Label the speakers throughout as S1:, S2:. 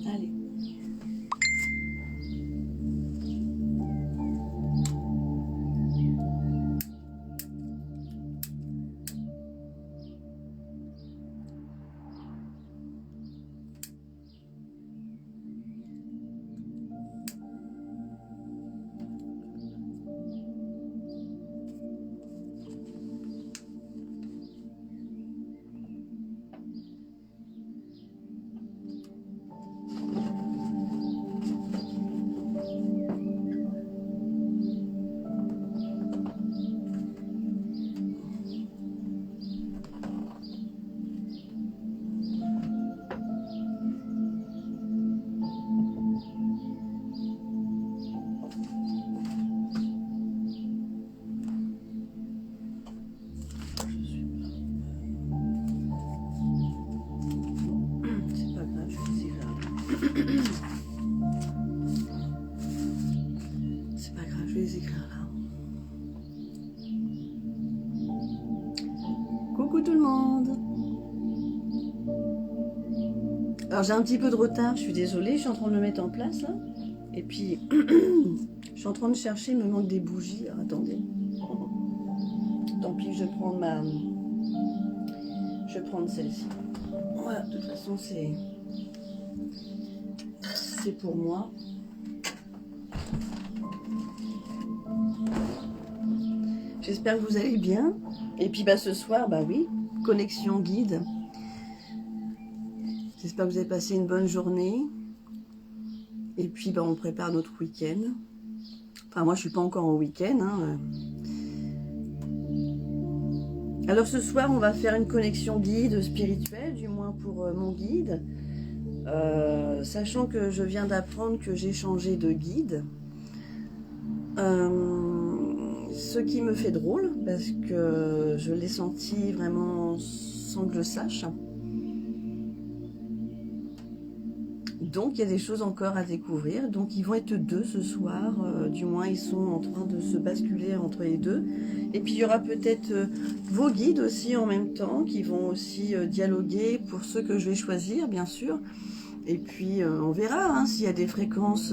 S1: Allez. C'est pas grave, je vais les écrire là. Coucou tout le monde. Alors j'ai un petit peu de retard, je suis désolée, je suis en train de le mettre en place là. Et puis je suis en train de chercher, il me manque des bougies. Alors, attendez. Tant pis, je vais prendre celle-ci. Voilà, de toute façon c'est pour moi. J'espère que vous allez bien. Et puis bah ce soir, bah oui, connexion guide. J'espère que vous avez passé une bonne journée. Et puis bah on prépare notre week-end. Enfin moi je suis pas encore en week-end. Hein. Alors ce soir on va faire une connexion guide spirituelle, du moins pour mon guide. Sachant que je viens d'apprendre que j'ai changé de guide. Ce qui me fait drôle parce que je l'ai senti vraiment sans que je sache. Donc il y a des choses encore à découvrir. Donc ils vont être deux ce soir, du moins ils sont en train de se basculer entre les deux. Et puis il y aura peut-être vos guides aussi en même temps qui vont aussi dialoguer pour ceux que je vais choisir bien sûr. Et puis on verra hein, s'il y a des fréquences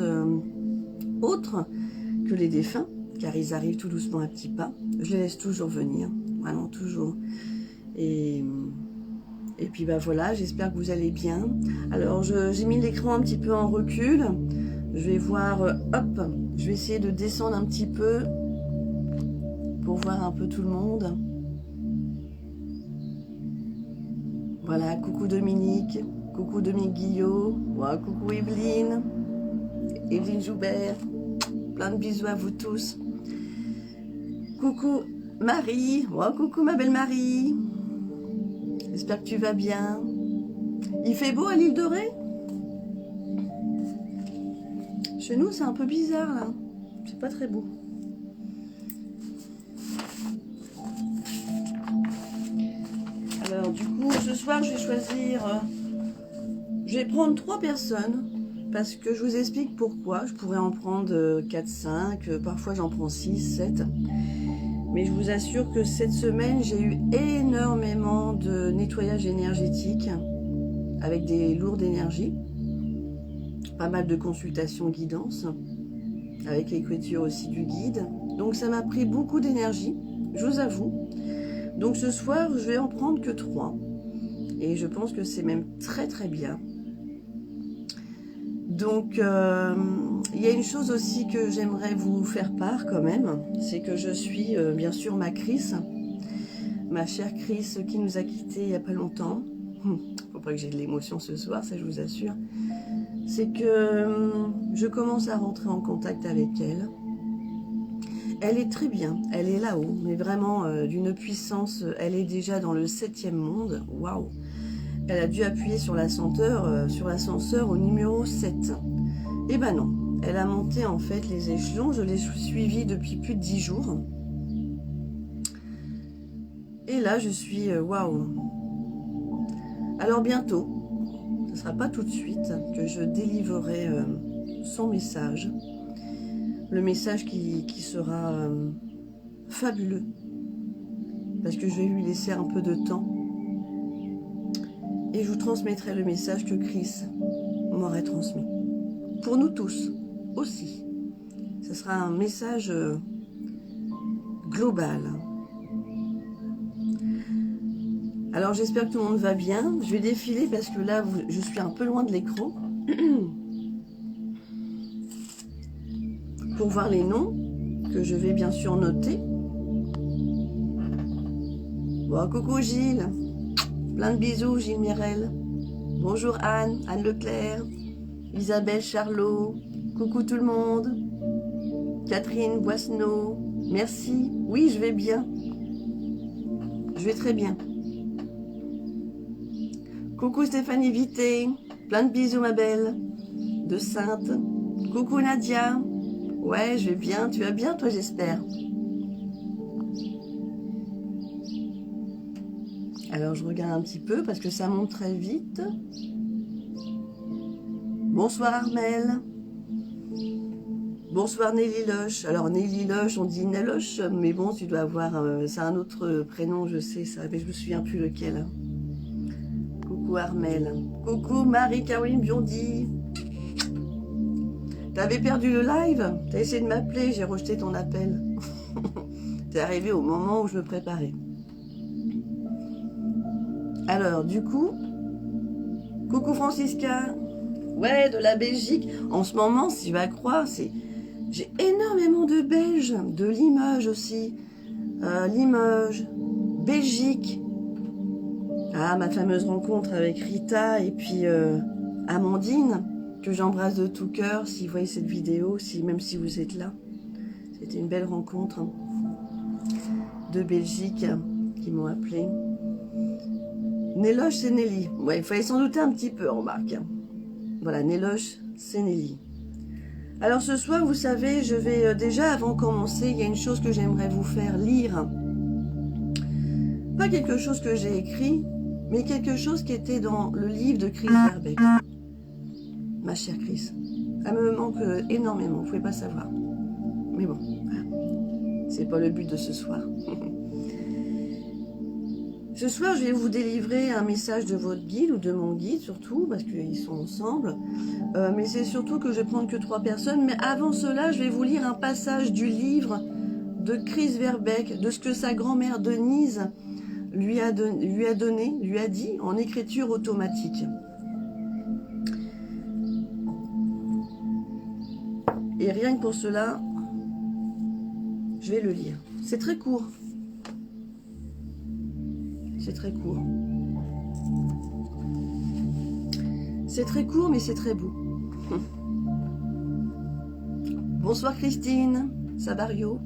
S1: autres que les défunts, car ils arrivent tout doucement à petits pas. Je les laisse toujours venir, vraiment toujours. Et puis bah voilà, j'espère que vous allez bien. Alors j'ai mis l'écran un petit peu en recul. Je vais voir, hop, je vais essayer de descendre un petit peu pour voir un peu tout le monde. Voilà, coucou Dominique, coucou Dominique Guillot, ouais, coucou Evelyne Joubert, plein de bisous à vous tous. Coucou Marie, ouais, coucou ma belle Marie. J'espère que tu vas bien. Il fait beau à l'île de Ré? Chez nous, c'est un peu bizarre, là. C'est pas très beau. Alors, du coup, ce soir, je vais choisir... je vais prendre 3 personnes. Parce que je vous explique pourquoi. Je pourrais en prendre 4, 5. Parfois, j'en prends 6, 7. Mais je vous assure que cette semaine, j'ai eu énormément de nettoyage énergétique avec des lourdes énergies. Pas mal de consultations guidance, avec l'écriture aussi du guide. Donc ça m'a pris beaucoup d'énergie, je vous avoue. Donc ce soir, je vais en prendre que 3. Et je pense que c'est même très très bien. Donc, il y a une chose aussi que j'aimerais vous faire part quand même, c'est que je suis bien sûr ma Chris, ma chère Chris qui nous a quittés il n'y a pas longtemps. Faut pas que j'ai de l'émotion ce soir, ça je vous assure. C'est que je commence à rentrer en contact avec elle. Elle est très bien, elle est là-haut, mais vraiment d'une puissance, elle est déjà dans le 7e monde, waouh! Elle a dû appuyer sur l'ascenseur au numéro 7. Eh ben non, elle a monté en fait les échelons. Je l'ai suivie depuis plus de 10 jours. Et là, je suis waouh. Alors bientôt, ce ne sera pas tout de suite que je délivrerai son message. le message qui sera fabuleux. Parce que je vais lui laisser un peu de temps. Et je vous transmettrai le message que Chris m'aurait transmis. Pour nous tous aussi. Ce sera un message global. Alors j'espère que tout le monde va bien. Je vais défiler parce que là, je suis un peu loin de l'écran. Pour voir les noms, que je vais bien sûr noter. Bon, coucou Gilles. Plein de bisous Gilles Mirel. Bonjour Anne, Anne Leclerc. Isabelle Charlot. Coucou tout le monde. Catherine Boisseneau. Merci. Oui, je vais bien. Je vais très bien. Coucou Stéphanie Vité, plein de bisous ma belle, de Sainte. Coucou Nadia, ouais je vais bien, tu vas bien toi j'espère. Alors je regarde un petit peu parce que ça monte très vite. Bonsoir Armel. Bonsoir Nelly Loche. Alors Nelly Loche, on dit Neloche, mais bon tu dois avoir, c'est un autre prénom je sais ça, mais je me souviens plus lequel. Coucou Armel. Coucou Marie-Caroline Biondi. T'avais perdu le live? T'as essayé de m'appeler, j'ai rejeté ton appel. T'es arrivé au moment où je me préparais. Alors, du coup, coucou Francisca. Ouais, de la Belgique. En ce moment, si tu vas croire, j'ai énormément de Belges, de Limoges aussi. Limoges, Belgique. Ah, ma fameuse rencontre avec Rita et puis Amandine, que j'embrasse de tout cœur, si vous voyez cette vidéo, même si vous êtes là. C'était une belle rencontre de Belgique qui m'ont appelé. Néloche, c'est Nelly. Ouais, il fallait s'en douter un petit peu, remarque. Voilà, Néloche, c'est Nelly. Alors ce soir, vous savez, je vais déjà, avant de commencer, il y a une chose que j'aimerais vous faire lire. Pas quelque chose que j'ai écrit, mais quelque chose qui était dans le livre de Chris Verbeek. Ma chère Chris. Elle me manque énormément, vous ne pouvez pas savoir. Mais bon, voilà. C'est pas le but de ce soir. Ce soir, je vais vous délivrer un message de votre guide, ou de mon guide surtout, parce qu'ils sont ensemble. Mais c'est surtout que je vais prendre que 3 personnes. Mais avant cela, je vais vous lire un passage du livre de Chris Verbeek, de ce que sa grand-mère Denise lui a dit en écriture automatique. Et rien que pour cela, je vais le lire. C'est très court. C'est très court. C'est très court, mais c'est très beau. Bonsoir Christine, Sabario.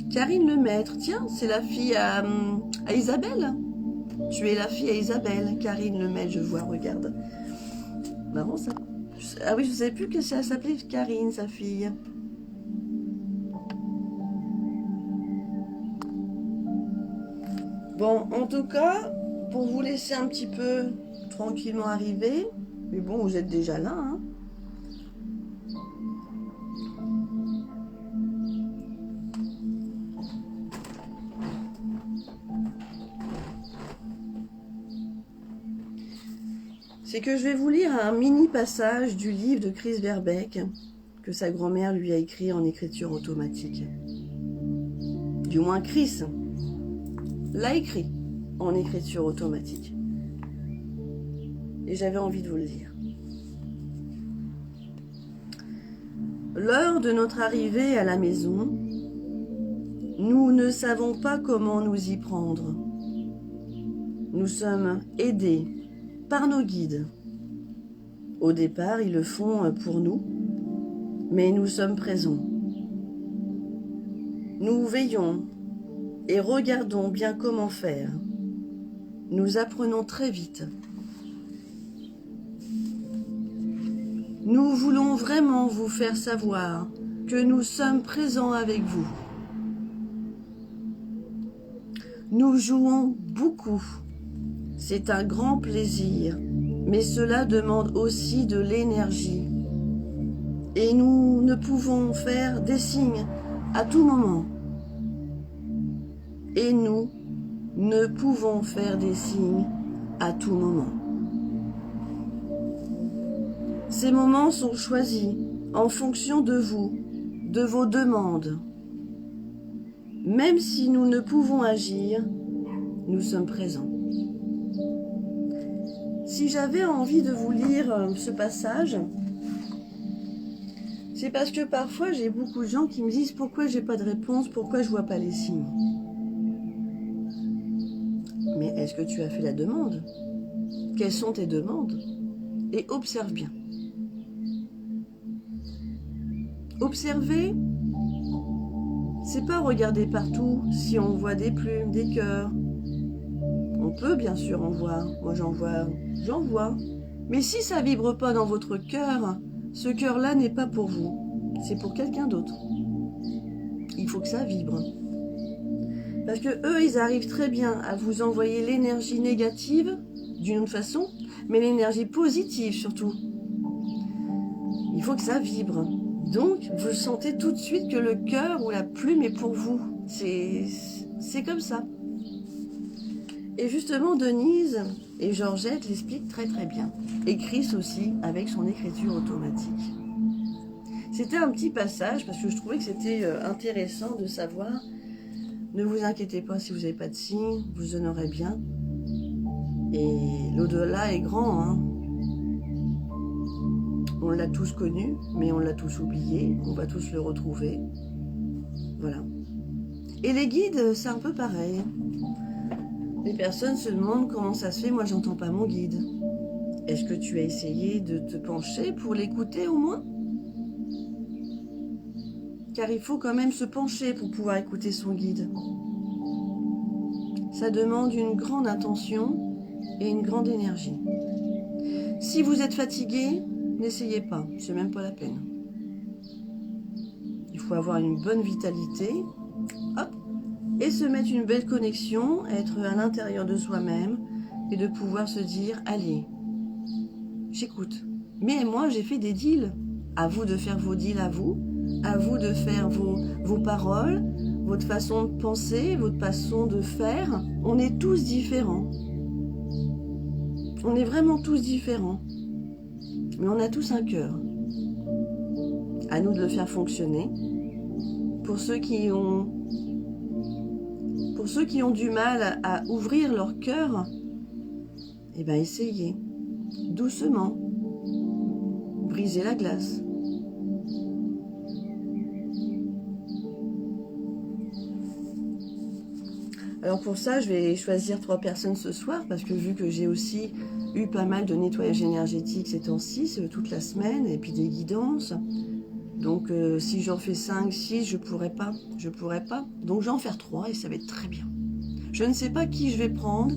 S1: Karine Lemaître, tiens, c'est la fille à Isabelle. Tu es la fille à Isabelle, Karine Lemaître, je vois, regarde. Marrant ça. Ah oui, je ne savais plus que ça s'appelait Karine, sa fille. Bon, en tout cas, pour vous laisser un petit peu tranquillement arriver, mais bon, vous êtes déjà là, hein. C'est que je vais vous lire un mini passage du livre de Chris Verbeek que sa grand-mère lui a écrit en écriture automatique. Du moins Chris l'a écrit en écriture automatique. Et j'avais envie de vous le dire. L'heure de notre arrivée à la maison, nous ne savons pas comment nous y prendre. Nous sommes aidés par nos guides. Au départ, ils le font pour nous, mais nous sommes présents. Nous veillons et regardons bien comment faire. Nous apprenons très vite. Nous voulons vraiment vous faire savoir que nous sommes présents avec vous. Nous jouons beaucoup. C'est un grand plaisir, mais cela demande aussi de l'énergie. Et nous ne pouvons faire des signes à tout moment. Et nous ne pouvons faire des signes à tout moment. Ces moments sont choisis en fonction de vous, de vos demandes. Même si nous ne pouvons agir, nous sommes présents. Si j'avais envie de vous lire ce passage, c'est parce que parfois j'ai beaucoup de gens qui me disent pourquoi j'ai pas de réponse, pourquoi je vois pas les signes. Mais est-ce que tu as fait la demande? Quelles sont tes demandes? Et observe bien. Observer, c'est pas regarder partout si on voit des plumes, des cœurs. On peut bien sûr en voir. Moi j'en vois. Mais si ça vibre pas dans votre cœur, ce cœur-là n'est pas pour vous. C'est pour quelqu'un d'autre. Il faut que ça vibre. Parce que eux, ils arrivent très bien à vous envoyer l'énergie négative d'une autre façon, mais l'énergie positive surtout. Il faut que ça vibre. Donc, vous sentez tout de suite que le cœur ou la plume est pour vous. C'est comme ça. Et justement, Denise et Georgette l'expliquent très très bien. Et Chris aussi, avec son écriture automatique. C'était un petit passage, parce que je trouvais que c'était intéressant de savoir. Ne vous inquiétez pas si vous n'avez pas de signe, vous en aurez bien. Et l'au-delà est grand, hein. On l'a tous connu, mais on l'a tous oublié. On va tous le retrouver. Voilà. Et les guides, c'est un peu pareil. Les personnes se demandent comment ça se fait, moi j'entends pas mon guide. Est-ce que tu as essayé de te pencher pour l'écouter au moins? Car il faut quand même se pencher pour pouvoir écouter son guide. Ça demande une grande attention et une grande énergie. Si vous êtes fatigué, n'essayez pas, c'est même pas la peine. Il faut avoir une bonne vitalité, hop, et se mettre une belle connexion, être à l'intérieur de soi-même et de pouvoir se dire, allez, j'écoute. Mais moi, j'ai fait des deals. À vous de faire vos deals à vous de faire vos paroles, votre façon de penser, votre façon de faire. On est tous différents. On est vraiment tous différents. Mais on a tous un cœur. À nous de le faire fonctionner. Pour ceux qui ont du mal à ouvrir leur cœur, eh bien essayez. Doucement. Brisez la glace. Alors pour ça, je vais choisir 3 personnes ce soir, parce que vu que j'ai aussi eu pas mal de nettoyage énergétique ces temps-ci, toute la semaine, et puis des guidances. Donc si j'en fais 5, 6, je pourrais pas. Donc je vais en faire 3 et ça va être très bien. Je ne sais pas qui je vais prendre,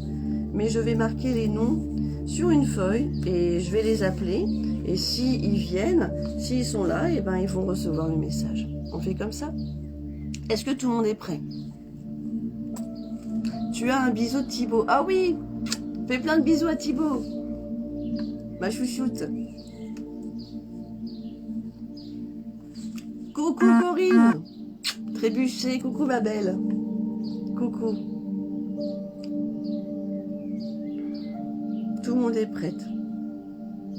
S1: mais je vais marquer les noms sur une feuille et je vais les appeler. Et s'ils viennent, s'ils sont là, et ben ils vont recevoir le message. On fait comme ça? Est-ce que tout le monde est prêt? Tu as un bisou de Thibaut. Ah oui! Fais plein de bisous à Thibaut. Ma chouchoute. Coucou Corinne. Trébuché, coucou ma belle. Coucou. Tout le monde est prête.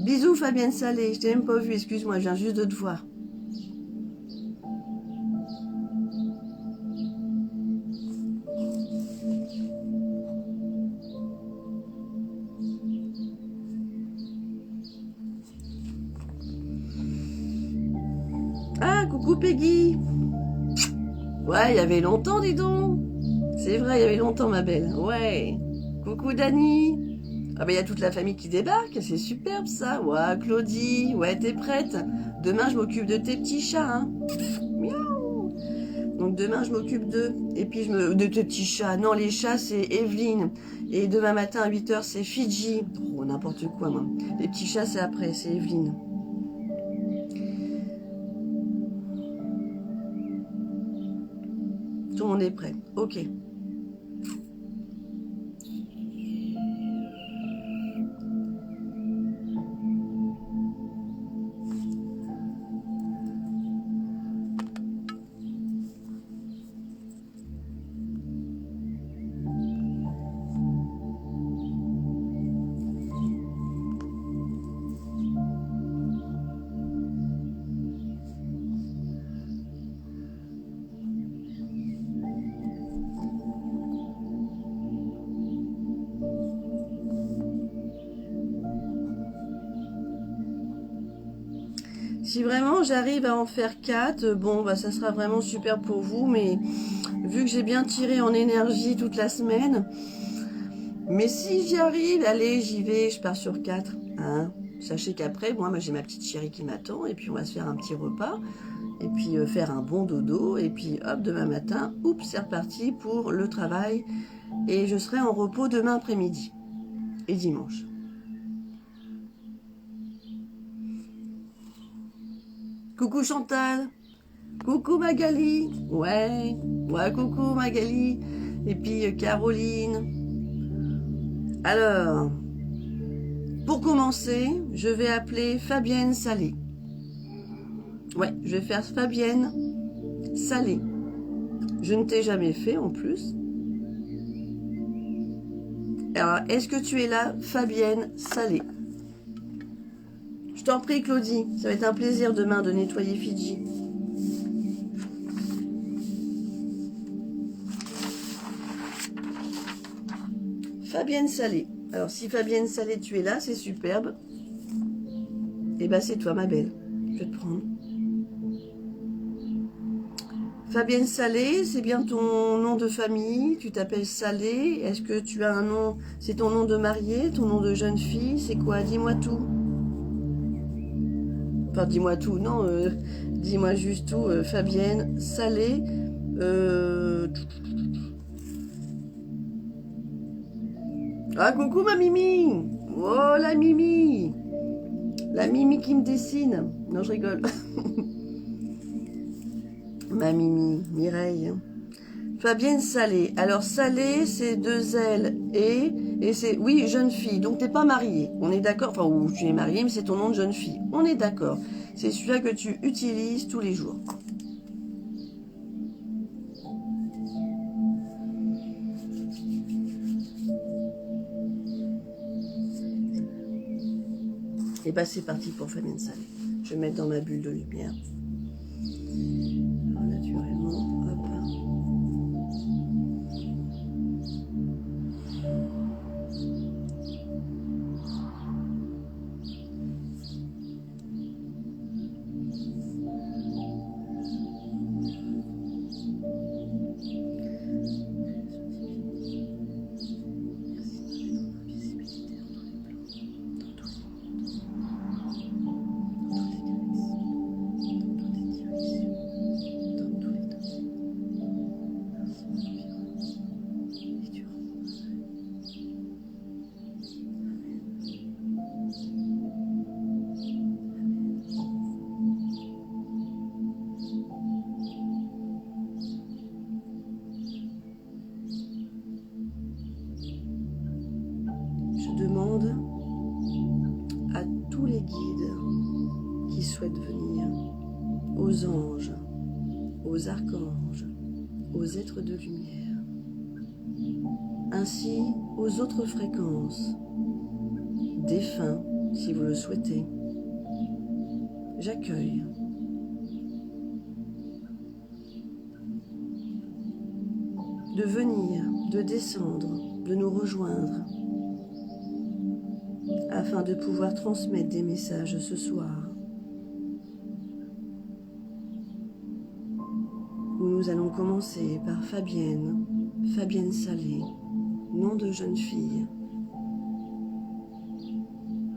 S1: Bisous Fabienne Salé. Je t'ai même pas vu, excuse-moi, je viens juste de te voir. Ah, coucou Peggy. Ouais, il y avait longtemps, dis donc. C'est vrai, il y avait longtemps, ma belle. Ouais. Coucou Dani. Ah ben, il y a toute la famille qui débarque. C'est superbe, ça. Ouais, Claudie. Ouais, t'es prête? Demain, je m'occupe de tes petits chats, hein. Miaou. Donc, demain, je m'occupe d'eux. Et puis, de tes petits chats. Non, les chats, c'est Evelyne. Et demain matin, à 8h, c'est Fidji. Oh, n'importe quoi, moi. Les petits chats, c'est après. C'est Evelyne. Tout le monde est prêt. Ok. Si vraiment j'arrive à en faire 4, bon, bah, ça sera vraiment super pour vous. Mais vu que j'ai bien tiré en énergie toute la semaine, mais si j'y arrive, allez, j'y vais, je pars sur 4. Hein. Sachez qu'après, moi j'ai ma petite chérie qui m'attend, et puis on va se faire un petit repas, et puis faire un bon dodo, et puis hop, demain matin, oups, c'est reparti pour le travail, et je serai en repos demain après-midi, et dimanche. Coucou Chantal, coucou Magali, ouais, coucou Magali, et puis Caroline. Alors, pour commencer, je vais appeler Fabienne Salé. Ouais, je vais faire Fabienne Salé. Je ne t'ai jamais fait en plus. Alors, est-ce que tu es là, Fabienne Salé? Je t'en prie, Claudie. Ça va être un plaisir demain de nettoyer Fidji. Fabienne Salé. Alors, si Fabienne Salé, tu es là, c'est superbe. Et ben, c'est toi, ma belle. Je vais te prendre. Fabienne Salé, c'est bien ton nom de famille. Tu t'appelles Salé. Est-ce que tu as un nom? C'est ton nom de mariée, ton nom de jeune fille? C'est quoi? Dis-moi tout. Enfin, dis-moi tout. Non, dis-moi juste tout. Fabienne Salé. Ah, coucou ma Mimi. Oh, la Mimi. La Mimi qui me dessine. Non, je rigole. Ma Mimi, Mireille. Fabienne Salé. Alors, Salé, c'est 2 L et c'est, oui, jeune fille. Donc, t'es pas mariée. On est d'accord. Enfin, ou tu es mariée, mais c'est ton nom de jeune fille. On est d'accord. C'est celui-là que tu utilises tous les jours. Et bah, c'est parti pour Fabienne Salé. Je vais mettre dans ma bulle de lumière. Alors, naturellement, hop. Demande à tous les guides qui souhaitent venir, aux anges, aux archanges, aux êtres de lumière, ainsi aux autres fréquences, défunts si vous le souhaitez. J'accueille de venir, de descendre, de nous rejoindre, afin de pouvoir transmettre des messages ce soir, où nous allons commencer par Fabienne Salé, nom de jeune fille.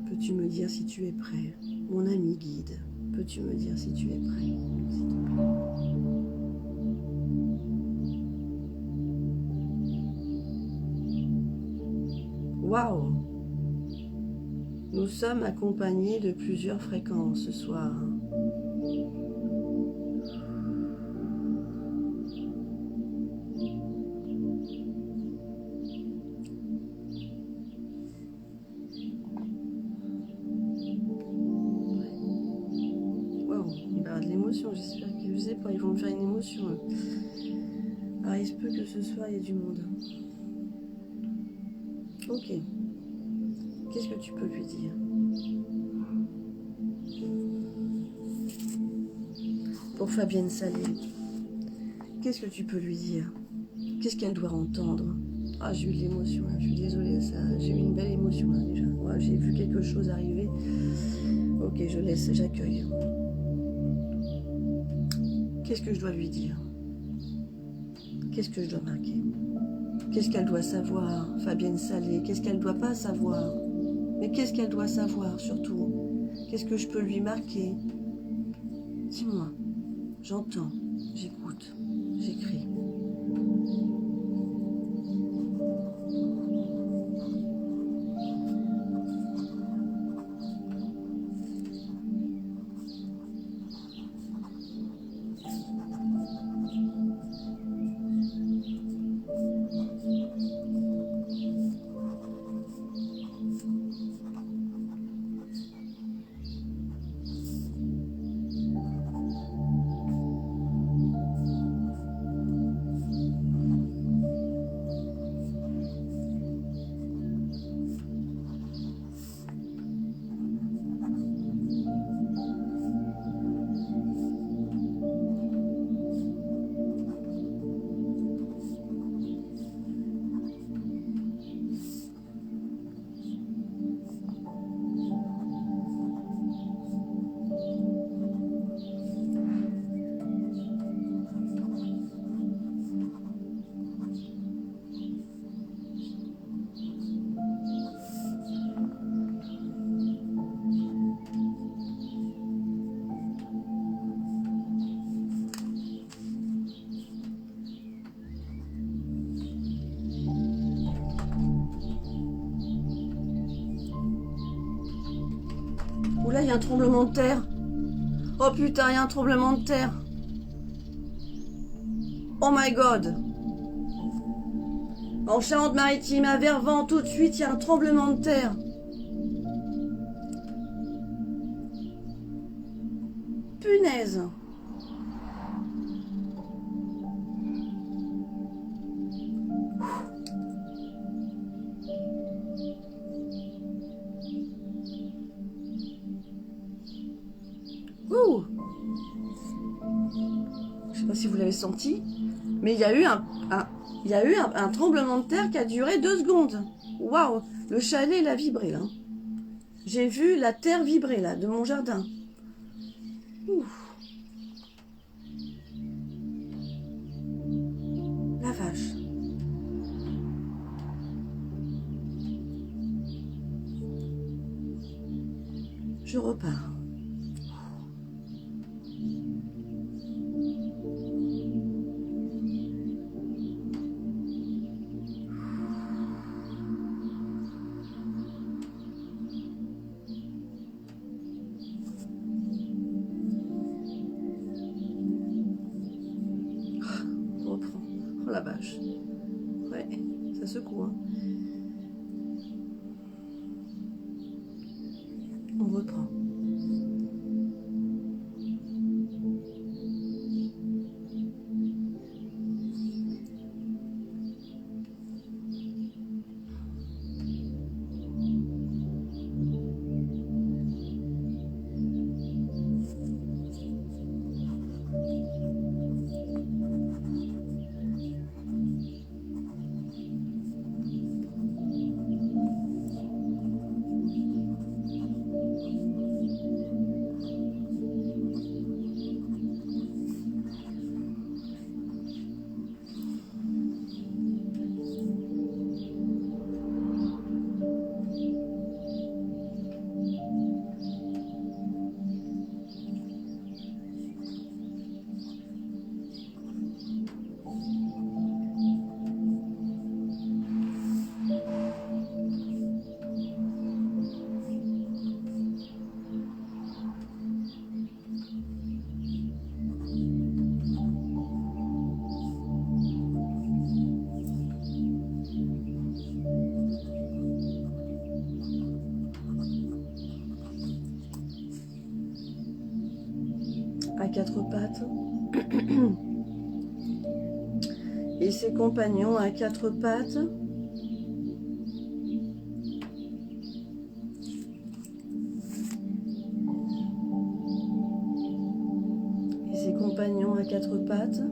S1: Peux-tu me dire si tu es prêt? Mon ami guide, peux-tu me dire si tu es prêt, s'il te plaît? Waouh! Nous sommes accompagnés de plusieurs fréquences ce soir. Waouh, il va y avoir de l'émotion, j'espère qu'ils ils vont me faire une émotion. Alors il se peut que ce soir il y ait du monde. Ok. Qu'est-ce que tu peux lui dire? Pour Fabienne Salé, qu'est-ce que tu peux lui dire? Qu'est-ce qu'elle doit entendre? Ah, j'ai eu de l'émotion, hein. Je suis désolée, j'ai eu une belle émotion là, déjà. Ouais, j'ai vu quelque chose arriver. Ok, je laisse, j'accueille. Qu'est-ce que je dois lui dire? Qu'est-ce que je dois marquer? Qu'est-ce qu'elle doit savoir, Fabienne Salé? Qu'est-ce qu'elle ne doit pas savoir? Mais qu'est-ce qu'elle doit savoir surtout? Qu'est-ce que je peux lui marquer? Dis-moi, j'entends, j'écoute, j'écris. Oula, il y a un tremblement de terre. Oh putain, il y a un tremblement de terre. Oh my god. En Charente-Maritime, à Vervent, tout de suite, il y a un tremblement de terre. Punaise. Ouh. Je sais pas si vous l'avez senti, mais il y a eu un tremblement de terre qui a duré 2 secondes. Waouh, le chalet, il a vibré là. J'ai vu la terre vibrer là, de mon jardin. Ouh. La vache. Je repars. Oh la vache. Ouais, ça secoue. Hein. On reprend. À 4 pattes et ses compagnons à 4 pattes. Et ses compagnons à 4 pattes.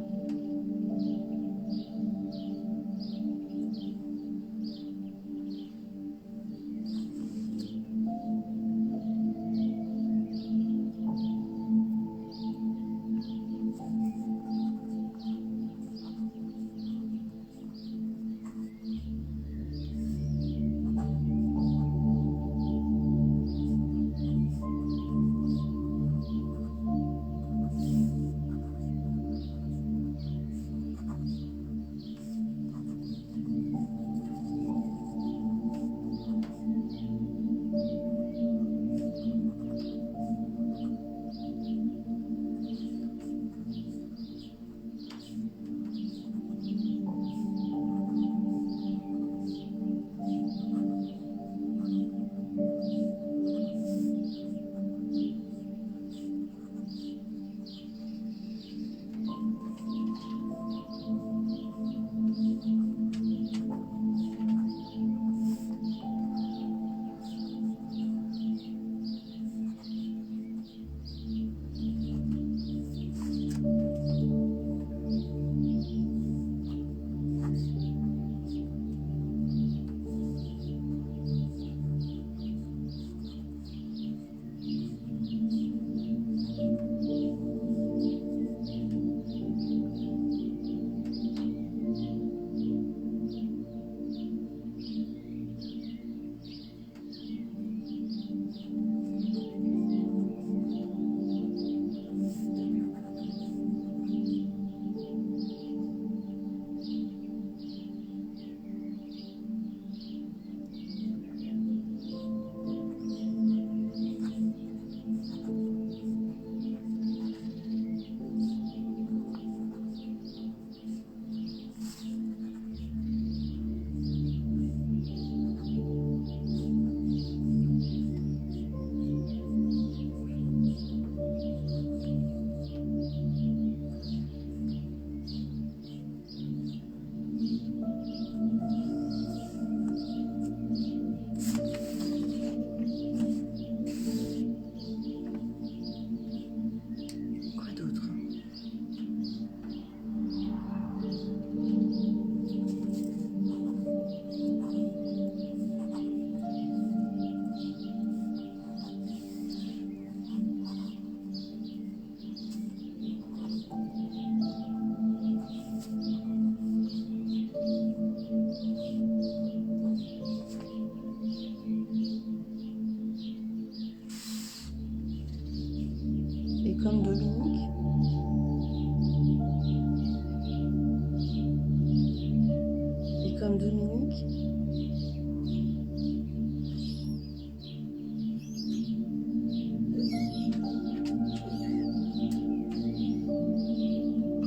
S1: comme Dominique.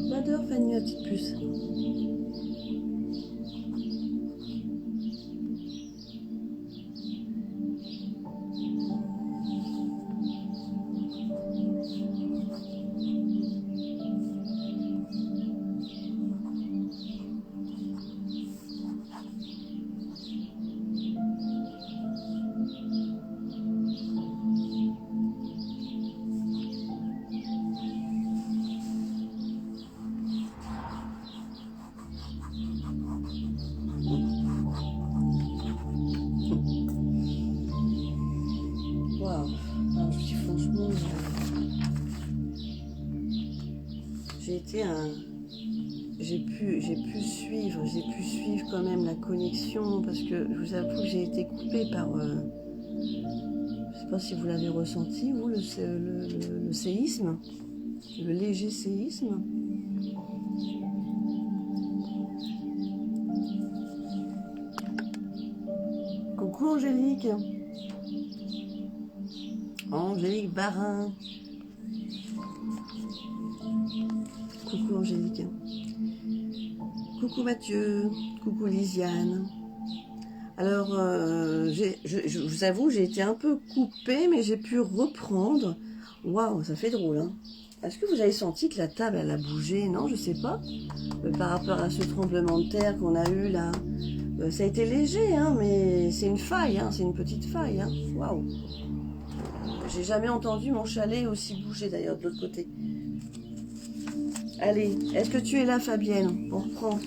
S1: Va dehors, Fanny, la petite puce. Waouh, alors je dis franchement, j'ai été un, j'ai pu suivre quand même la connexion parce que je vous avoue que j'ai été coupée par, je sais pas si vous l'avez ressenti vous le séisme, le léger séisme. Coucou Angélique. Angélique Barin. Coucou Angélique. Coucou Mathieu. Coucou Lisiane. Alors, je vous avoue, j'ai été un peu coupée, mais j'ai pu reprendre. Waouh, ça fait drôle, hein. Est-ce que vous avez senti que la table, elle a bougé? Non, je sais pas. Par rapport à ce tremblement de terre qu'on a eu là. Ça a été léger, hein, mais c'est une faille, hein, c'est une petite faille. Hein. Waouh. J'ai jamais entendu mon chalet aussi bouger d'ailleurs de l'autre côté. Allez, est-ce que tu es là, Fabienne? On reprend.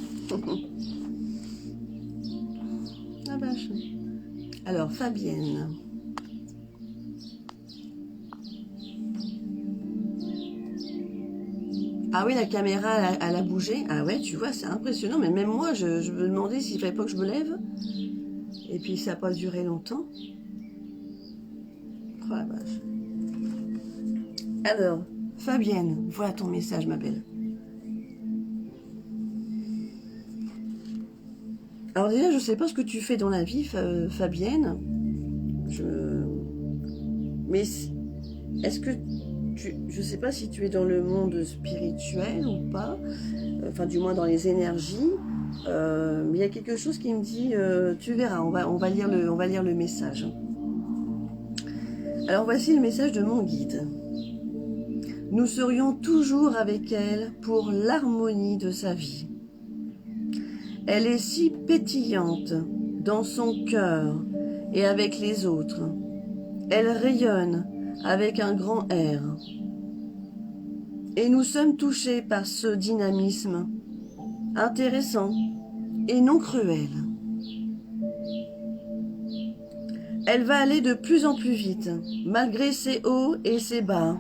S1: La vache. Alors, Fabienne. Ah oui, la caméra, elle a bougé. Ah ouais, tu vois, c'est impressionnant. Mais même moi, je me demandais s'il fallait pas que je me lève. Et puis, ça n'a pas duré longtemps. Oh la vache. Alors, Fabienne, voilà ton message, ma belle. Alors déjà, je ne sais pas ce que tu fais dans la vie, Fabienne. Mais est-ce que je ne sais pas si tu es dans le monde spirituel ou pas, enfin du moins dans les énergies. Mais il y a quelque chose qui me dit, tu verras, on va lire le message. Alors voici le message de mon guide. Nous serions toujours avec elle pour l'harmonie de sa vie. Elle est si pétillante dans son cœur et avec les autres. Elle rayonne avec un grand R. Et nous sommes touchés par ce dynamisme intéressant et non cruel. Elle va aller de plus en plus vite, malgré ses hauts et ses bas.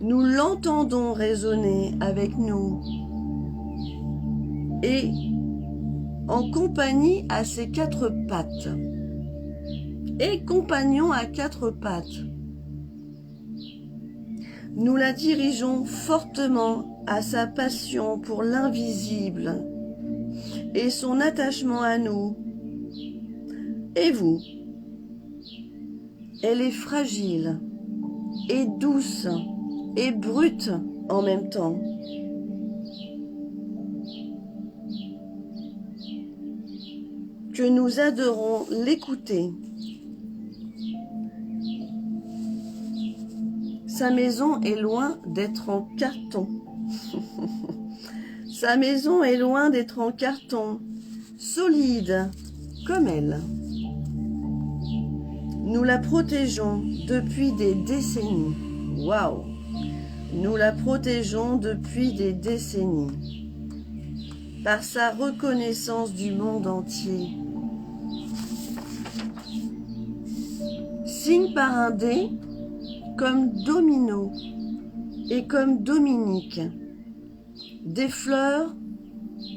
S1: Nous l'entendons résonner avec nous et en compagnie à ses quatre pattes et compagnon à quatre pattes. Nous la dirigeons fortement à sa passion pour l'invisible et son attachement à nous. Et vous? Elle est fragile et douce et brute en même temps. Que nous adorons l'écouter. Sa maison est loin d'être en carton. Sa maison est loin d'être en carton, solide comme elle. Nous la protégeons depuis des décennies. Waouh! Nous la protégeons depuis des décennies. Par sa reconnaissance du monde entier. Signe par un dé, comme Domino et comme Dominique. Des fleurs,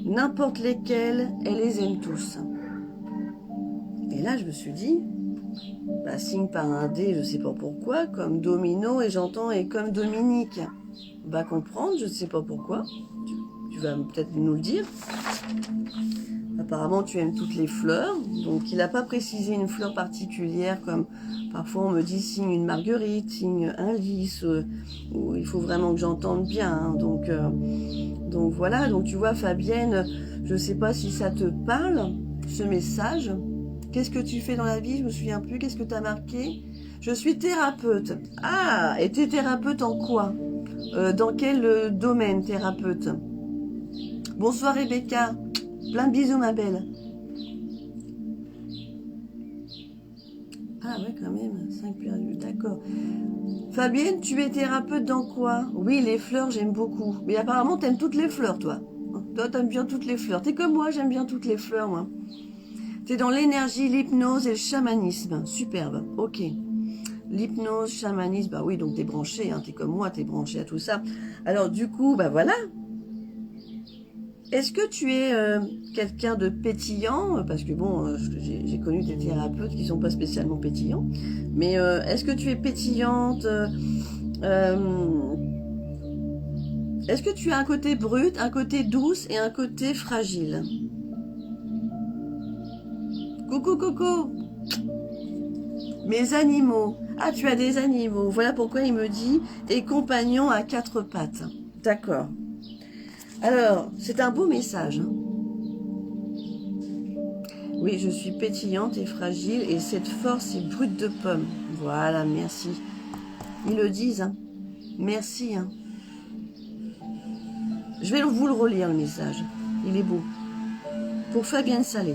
S1: n'importe lesquelles, elle les aime tous. Et là, je me suis dit, bah, signe par un dé, je sais pas pourquoi, comme Domino, et j'entends, et comme Dominique. Va comprendre, je ne sais pas pourquoi. Tu vas peut-être nous le dire. Apparemment, tu aimes toutes les fleurs. Donc, il n'a pas précisé une fleur particulière, comme parfois on me dit signe une marguerite, signe un lys, où il faut vraiment que j'entende bien. Hein. Donc voilà. Donc, tu vois, Fabienne, je ne sais pas si ça te parle, ce message. Qu'est-ce que tu fais dans la vie? Je me souviens plus. Qu'est-ce que tu as marqué? Je suis thérapeute. Ah, et tu es thérapeute en quoi? Dans quel domaine thérapeute? Bonsoir Rebecca. Plein de bisous, ma belle. Ah ouais, quand même, 5 périodes, d'accord. Fabienne, tu es thérapeute dans quoi? Oui, les fleurs, j'aime beaucoup. Mais apparemment, t'aimes toutes les fleurs, toi. Toi, t'aimes bien toutes les fleurs. T'es comme moi, j'aime bien toutes les fleurs, moi. T'es dans l'énergie, l'hypnose et le chamanisme. Superbe, ok. L'hypnose, chamanisme, bah oui, donc t'es branché, hein, t'es comme moi, t'es branché à tout ça. Alors, du coup, bah voilà. Est-ce que tu es quelqu'un de pétillant? Parce que bon, j'ai connu des thérapeutes qui ne sont pas spécialement pétillants. Mais est-ce que tu es pétillante? Est-ce que tu as un côté brut, un côté douce et un côté fragile? Coucou Coco. Mes animaux. Ah, tu as des animaux. Voilà pourquoi il me dit « et compagnon à 4 pattes ». D'accord. Alors, c'est un beau message. Hein. Oui, je suis pétillante et fragile et cette force est brute de pomme. Voilà, merci. Ils le disent. Hein. Merci. Hein. Je vais vous le relire, le message. Il est beau. Pour Fabienne Salé.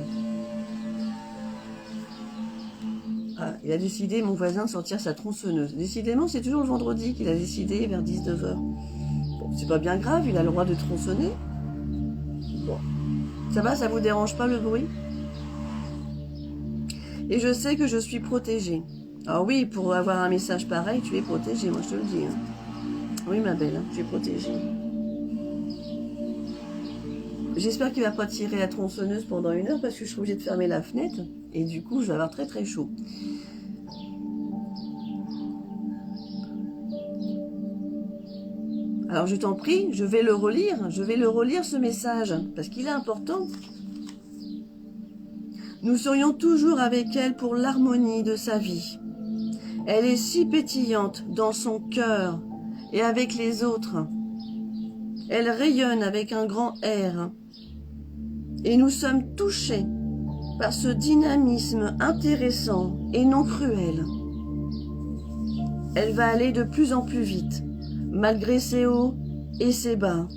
S1: Ah, il a décidé, mon voisin, de sortir sa tronçonneuse. Décidément, c'est toujours le vendredi qu'il a décidé, vers 19h. Bon, c'est pas bien grave, il a le droit de tronçonner. Bon. Ça va, ça vous dérange pas le bruit? Et je sais que je suis protégée. Alors oui, pour avoir un message pareil, tu es protégée, moi je te le dis. Hein. Oui, ma belle, hein, tu es protégée. J'espère qu'il ne va pas tirer la tronçonneuse pendant 1 heure parce que je suis obligée de fermer la fenêtre. Et du coup, je vais avoir très très chaud. Alors je t'en prie, je vais le relire. Je vais le relire ce message parce qu'il est important. Nous serions toujours avec elle pour l'harmonie de sa vie. Elle est si pétillante dans son cœur et avec les autres. Elle rayonne avec un grand R. Et nous sommes touchés par ce dynamisme intéressant et non cruel. Elle va aller de plus en plus vite, malgré ses hauts et ses bas.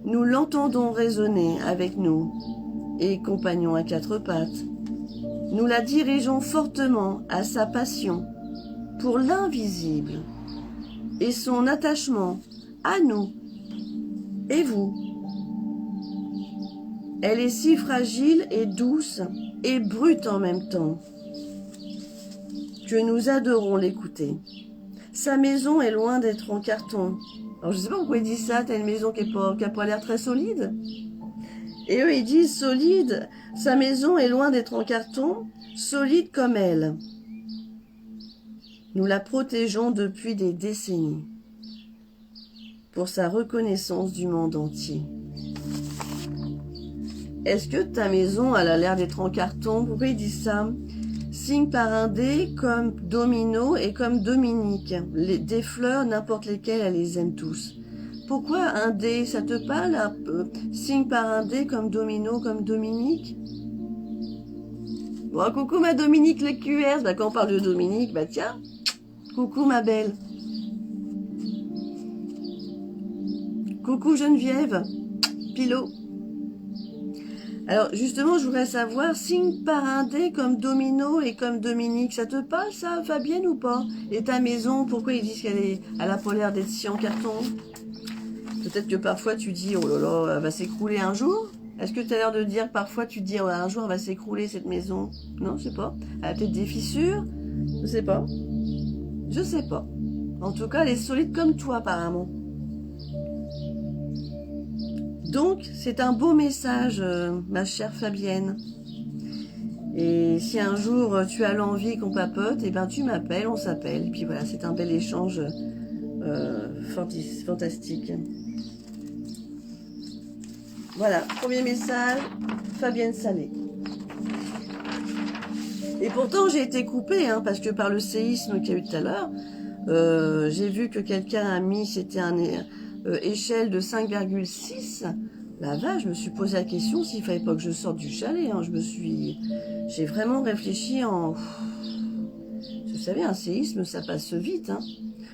S1: Nous l'entendons résonner avec nous, et compagnons à 4 pattes. Nous la dirigeons fortement à sa passion pour l'invisible et son attachement à nous et vous. Elle est si fragile et douce et brute en même temps que nous adorons l'écouter. Sa maison est loin d'être en carton. Alors je sais pas pourquoi il dit ça, t'as une maison qui a pas l'air très solide. Et eux ils disent solide, sa maison est loin d'être en carton, solide comme elle. Nous la protégeons depuis des décennies pour sa reconnaissance du monde entier. Est-ce que ta maison elle a l'air d'être en carton? Pourquoi ils disent ça? Signe par un dé comme Domino et comme Dominique. Des fleurs, n'importe lesquelles, elle les aime tous. Pourquoi un dé? Ça te parle un peu? Signe par un dé comme Domino, comme Dominique? Bon, coucou ma Dominique le QS. Bah, quand on parle de Dominique, bah tiens. Coucou ma belle. Coucou Geneviève. Pilot. Alors justement, je voudrais savoir, signe par un dé comme Domino et comme Dominique, ça te parle ça, Fabienne, ou pas? Et ta maison, pourquoi ils disent qu'elle a pas l'air d'être si en carton? Peut-être que parfois tu dis, oh là là, elle va s'écrouler un jour? Est-ce que tu as l'air de dire, parfois tu te dis, oh, un jour elle va s'écrouler cette maison? Non, je sais pas. Elle a peut-être des fissures? Je sais pas. Je sais pas. En tout cas, elle est solide comme toi apparemment. Donc, c'est un beau message, ma chère Fabienne. Et si un jour tu as l'envie qu'on papote, eh ben tu m'appelles, on s'appelle. Et puis voilà, c'est un bel échange fantastique. Voilà, premier message, Fabienne Salé. Et pourtant, j'ai été coupée, hein, parce que par le séisme qu'il y a eu tout à l'heure, j'ai vu que quelqu'un a mis, c'était un échelle de 5,6. La vache, je me suis posé la question s'il fallait pas que je sorte du chalet. Hein. J'ai vraiment réfléchi en... Vous savez, un séisme, ça passe vite. Hein.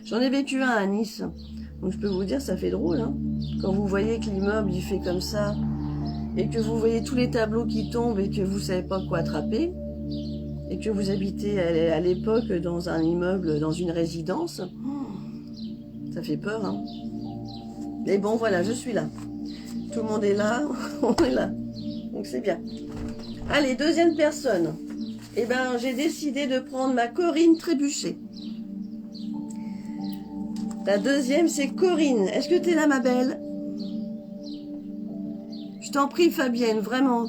S1: J'en ai vécu un à Nice. Donc je peux vous dire, ça fait drôle. Hein. Quand vous voyez que l'immeuble, il fait comme ça, et que vous voyez tous les tableaux qui tombent et que vous savez pas quoi attraper, et que vous habitez à l'époque dans un immeuble, dans une résidence, ça fait peur. Hein. Mais bon, voilà, je suis là. Tout le monde est là, on est là. Donc c'est bien. Allez, deuxième personne. Eh ben, j'ai décidé de prendre ma Corinne Trébuchet. La deuxième, c'est Corinne. Est-ce que tu es là, ma belle? Je t'en prie, Fabienne, vraiment.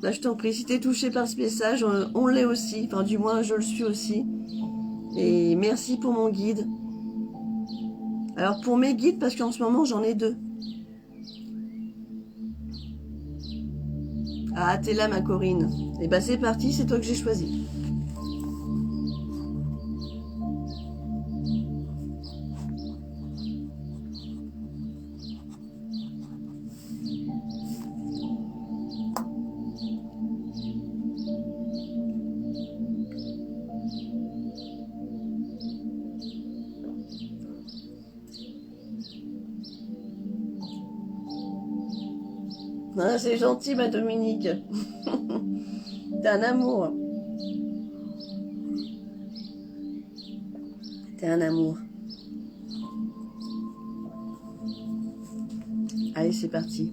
S1: Là, je t'en prie, si tu es touché par ce message, on l'est aussi. Enfin, du moins, je le suis aussi. Et merci pour mon guide. Alors, pour mes guides, parce qu'en ce moment, j'en ai 2. Ah, t'es là, ma Corinne. Eh ben, c'est parti, c'est toi que j'ai choisi. Ah, c'est gentil, ma Dominique. T'es un amour. T'es un amour. Allez, c'est parti.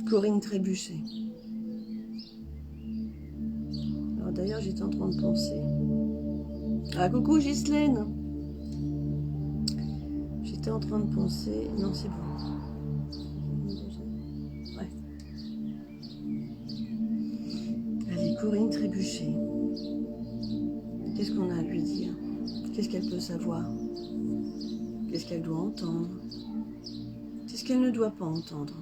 S1: Corinne Trébuchet. Alors d'ailleurs, j'étais en train de penser. Ah, coucou Ghislaine. J'étais en train de penser... Non, c'est bon. Ouais. Allez, Corinne Trébuchet. Qu'est-ce qu'on a à lui dire? Qu'est-ce qu'elle peut savoir? Qu'est-ce qu'elle doit entendre? Qu'est-ce qu'elle ne doit pas entendre?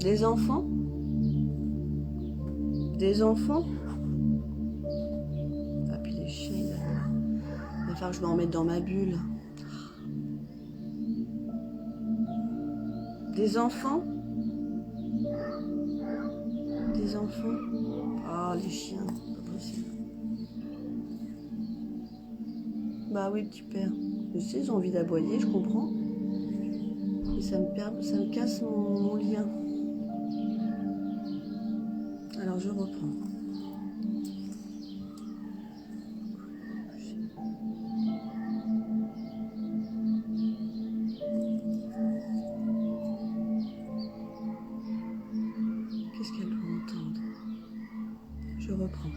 S1: Des enfants? Des enfants? Ah, puis les chiens, il va falloir que je me remette dans ma bulle. Des enfants? Des enfants? Ah, les chiens, pas possible. Bah oui, petit père. Je sais, ils ont envie d'aboyer, je comprends. Et ça me casse mon lien. Alors je reprends. Qu'est-ce qu'elle doit entendre? Je reprends.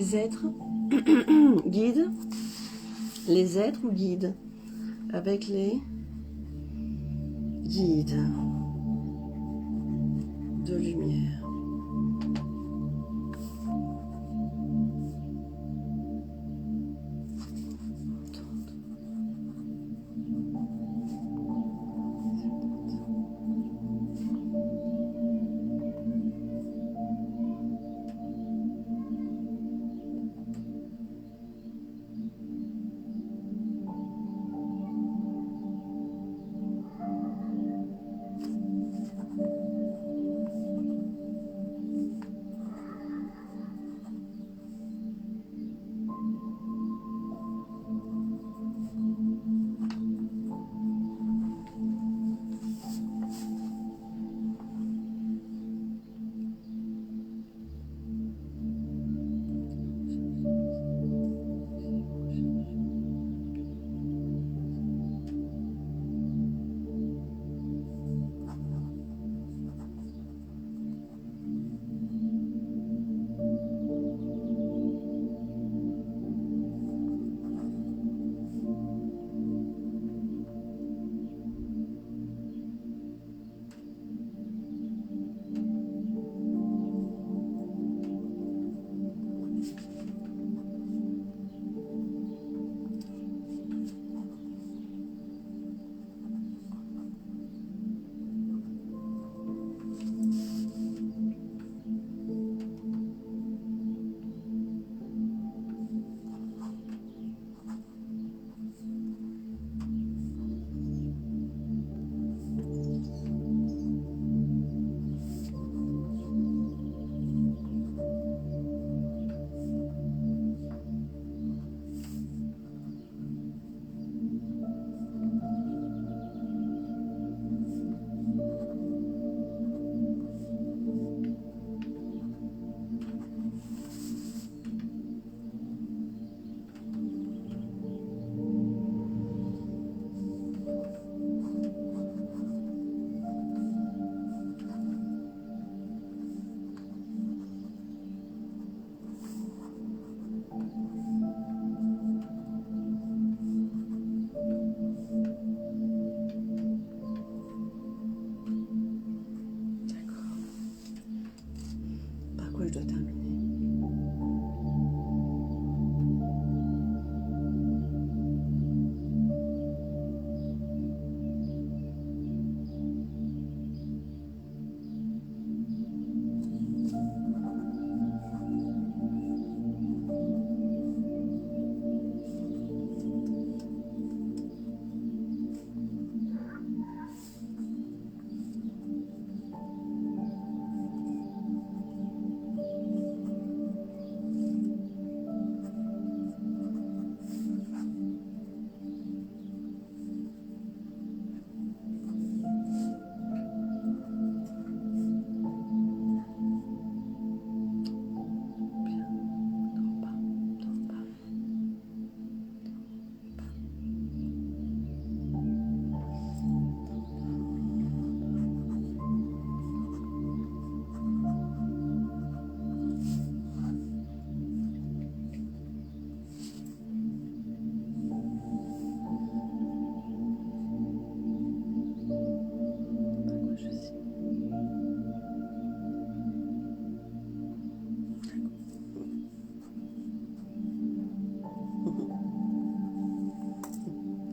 S1: les êtres guides, les êtres ou guides, avec les guides de lumière. Je dois terminer.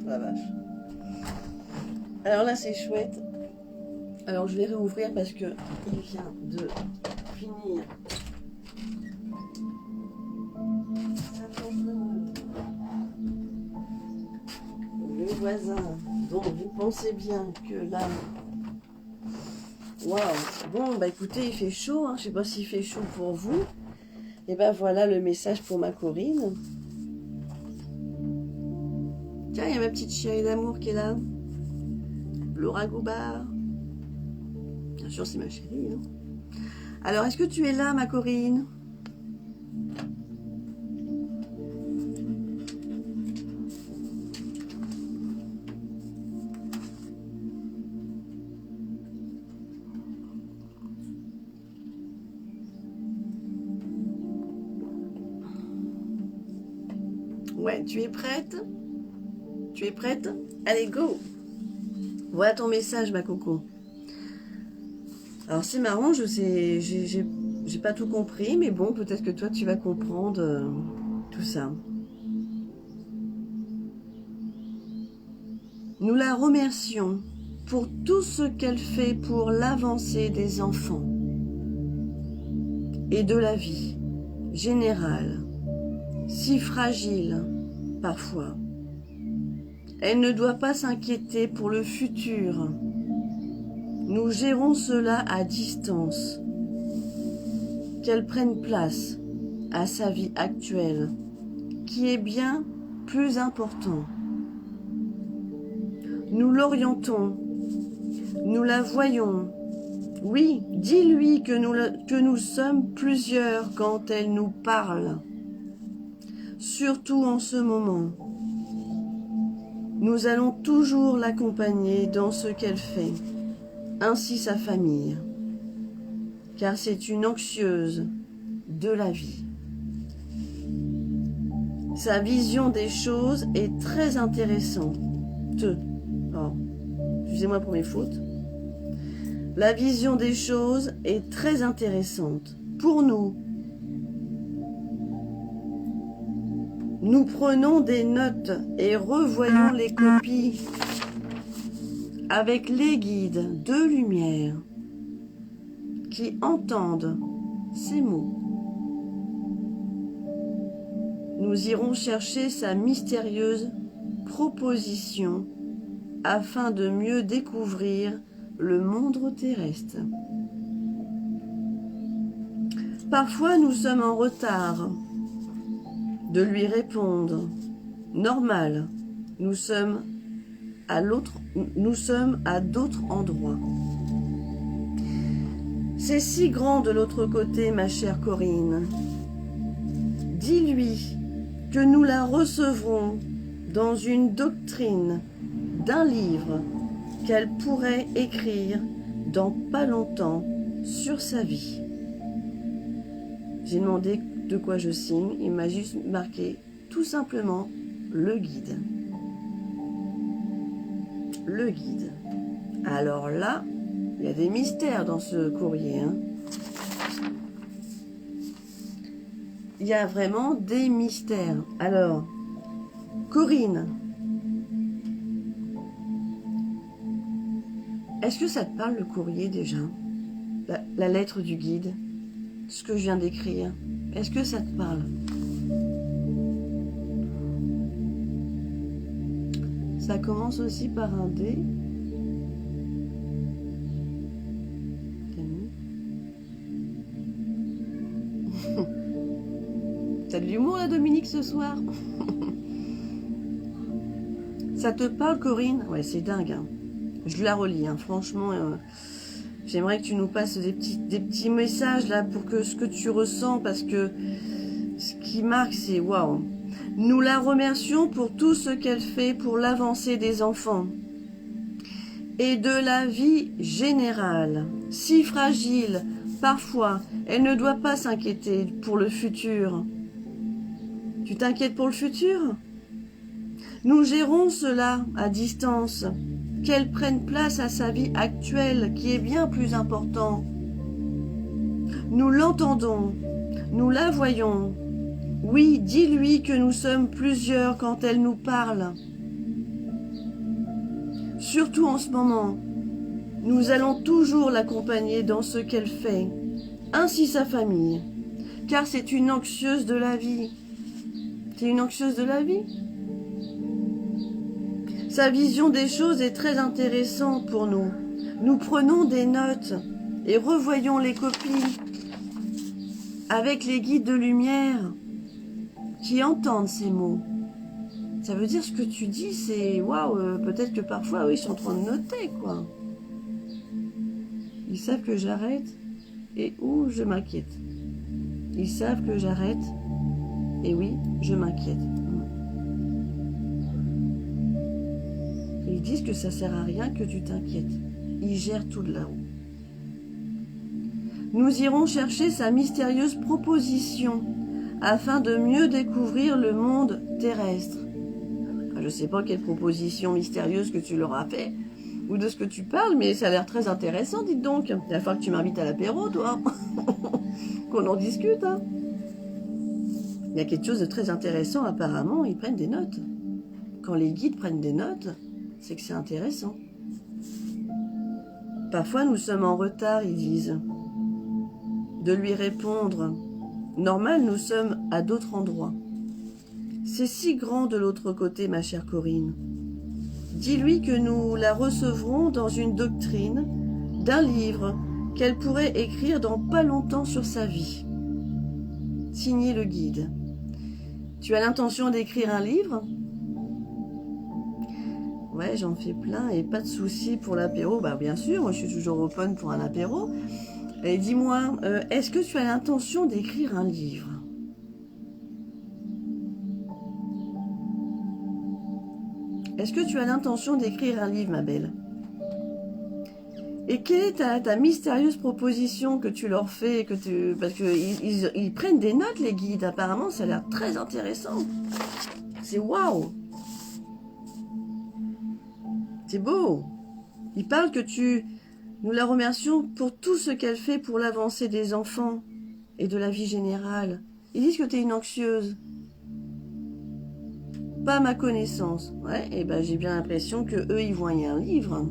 S1: La vache. Alors là, c'est chouette. Alors, je vais réouvrir parce que il vient de finir. Le voisin, dont vous pensez bien que là... Waouh. Bon, bah écoutez, il fait chaud. Hein. Je sais pas s'il fait chaud pour vous. Et ben voilà le message pour ma Corinne. Tiens, il y a ma petite chérie d'amour qui est là. Laura Goubard. Bien sûr, c'est ma chérie. Hein. Alors, est-ce que tu es là, ma Corinne? Ouais, tu es prête? Tu es prête? Allez, go! Voilà ton message, ma coco. Alors, c'est marrant, je sais, j'ai pas tout compris, mais bon, peut-être que toi, tu vas comprendre tout ça. Nous la remercions pour tout ce qu'elle fait pour l'avancée des enfants et de la vie générale, si fragile parfois. Elle ne doit pas s'inquiéter pour le futur. Nous gérons cela à distance. Qu'elle prenne place à sa vie actuelle, qui est bien plus important. Nous l'orientons, nous la voyons. Oui, dis-lui que nous sommes plusieurs quand elle nous parle. Surtout en ce moment. Nous allons toujours l'accompagner dans ce qu'elle fait, ainsi sa famille, car c'est une anxieuse de la vie. Sa vision des choses est très intéressante. Oh, excusez-moi pour mes fautes. La vision des choses est très intéressante pour nous. Nous prenons des notes et revoyons les copies avec les guides de lumière qui entendent ces mots. Nous irons chercher sa mystérieuse proposition afin de mieux découvrir le monde terrestre. Parfois, nous sommes en retard de lui répondre. Normal, nous sommes à d'autres endroits. C'est si grand de l'autre côté, ma chère Corinne. Dis-lui que nous la recevrons dans une doctrine d'un livre qu'elle pourrait écrire dans pas longtemps sur sa vie. J'ai demandé de quoi je signe, il m'a juste marqué tout simplement le guide. Le guide. Alors là, il y a des mystères dans ce courrier. Hein. Il y a vraiment des mystères. Alors, Corinne, est-ce que ça te parle le courrier déjà? La lettre du guide? Ce que je viens d'écrire? Est-ce que ça te parle? Ça commence aussi par un D. T'as de l'humour là, Dominique, ce soir? Ça te parle, Corinne? Ouais, c'est dingue. Hein. Je la relis, hein. Franchement. J'aimerais que tu nous passes des petits messages là pour que ce que tu ressens, parce que ce qui marque, c'est waouh. Nous la remercions pour tout ce qu'elle fait pour l'avancée des enfants et de la vie générale. Si fragile, parfois, elle ne doit pas s'inquiéter pour le futur. Tu t'inquiètes pour le futur? Nous gérons cela à distance. Qu'elle prenne place à sa vie actuelle, qui est bien plus important. Nous l'entendons, nous la voyons. Oui, dis-lui que nous sommes plusieurs quand elle nous parle. Surtout en ce moment, nous allons toujours l'accompagner dans ce qu'elle fait, ainsi sa famille, car c'est une anxieuse de la vie. C'est une anxieuse de la vie? Sa vision des choses est très intéressante pour nous. Nous prenons des notes et revoyons les copies avec les guides de lumière qui entendent ces mots. Ça veut dire ce que tu dis, c'est waouh, peut-être que parfois, oui, ils sont en train de noter, quoi. Ils savent que j'arrête et où je m'inquiète. Ils savent que j'arrête et oui, je m'inquiète. Ils disent que ça sert à rien que tu t'inquiètes. Ils gèrent tout de là-haut. Nous irons chercher sa mystérieuse proposition afin de mieux découvrir le monde terrestre. Je ne sais pas quelle proposition mystérieuse que tu leur as fait, ou de ce que tu parles, mais ça a l'air très intéressant, dites donc. Il va falloir que tu m'invites à l'apéro, toi. Qu'on en discute, hein. Il y a quelque chose de très intéressant, apparemment, ils prennent des notes. Quand les guides prennent des notes, c'est que c'est intéressant. Parfois, nous sommes en retard, ils disent, de lui répondre. Normal, nous sommes à d'autres endroits. C'est si grand de l'autre côté, ma chère Corinne. Dis-lui que nous la recevrons dans une doctrine d'un livre qu'elle pourrait écrire dans pas longtemps sur sa vie. Signé le guide. Tu as l'intention d'écrire un livre? Ouais, j'en fais plein et pas de souci pour l'apéro. Bah bien sûr, moi je suis toujours open pour un apéro. Et dis-moi, est-ce que tu as l'intention d'écrire un livre? Est-ce que tu as l'intention d'écrire un livre, ma belle? Et quelle est ta mystérieuse proposition que tu leur fais parce qu'ils prennent des notes, les guides. Apparemment, ça a l'air très intéressant. C'est waouh! C'est beau! Ils parlent que nous la remercions pour tout ce qu'elle fait pour l'avancée des enfants et de la vie générale. Ils disent que tu es une anxieuse. Pas à ma connaissance. Ouais, et ben j'ai bien l'impression que eux ils voient un livre.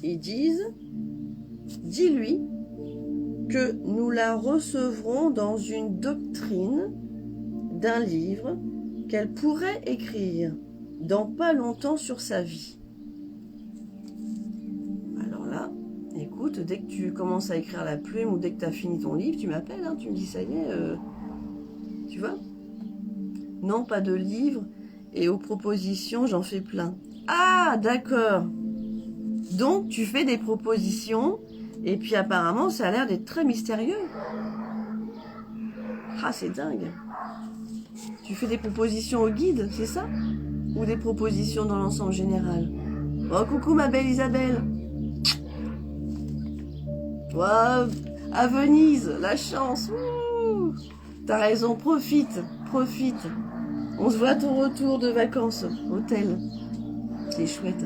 S1: Ils disent, dis-lui que nous la recevrons dans une doctrine d'un livre qu'elle pourrait écrire dans pas longtemps sur sa vie. Alors là, écoute, dès que tu commences à écrire la plume ou dès que tu as fini ton livre, tu m'appelles, hein, tu me dis ça y est, tu vois? Non, pas de livre, et aux propositions, j'en fais plein. Ah, d'accord. Donc, tu fais des propositions, et puis apparemment, ça a l'air d'être très mystérieux. Ah, c'est dingue. Tu fais des propositions au guide, c'est ça? Ou des propositions dans l'ensemble général? Oh, coucou ma belle Isabelle. Toi, à Venise, la chance. T'as raison, profite, profite. On se voit à ton retour de vacances, hôtel. C'est chouette.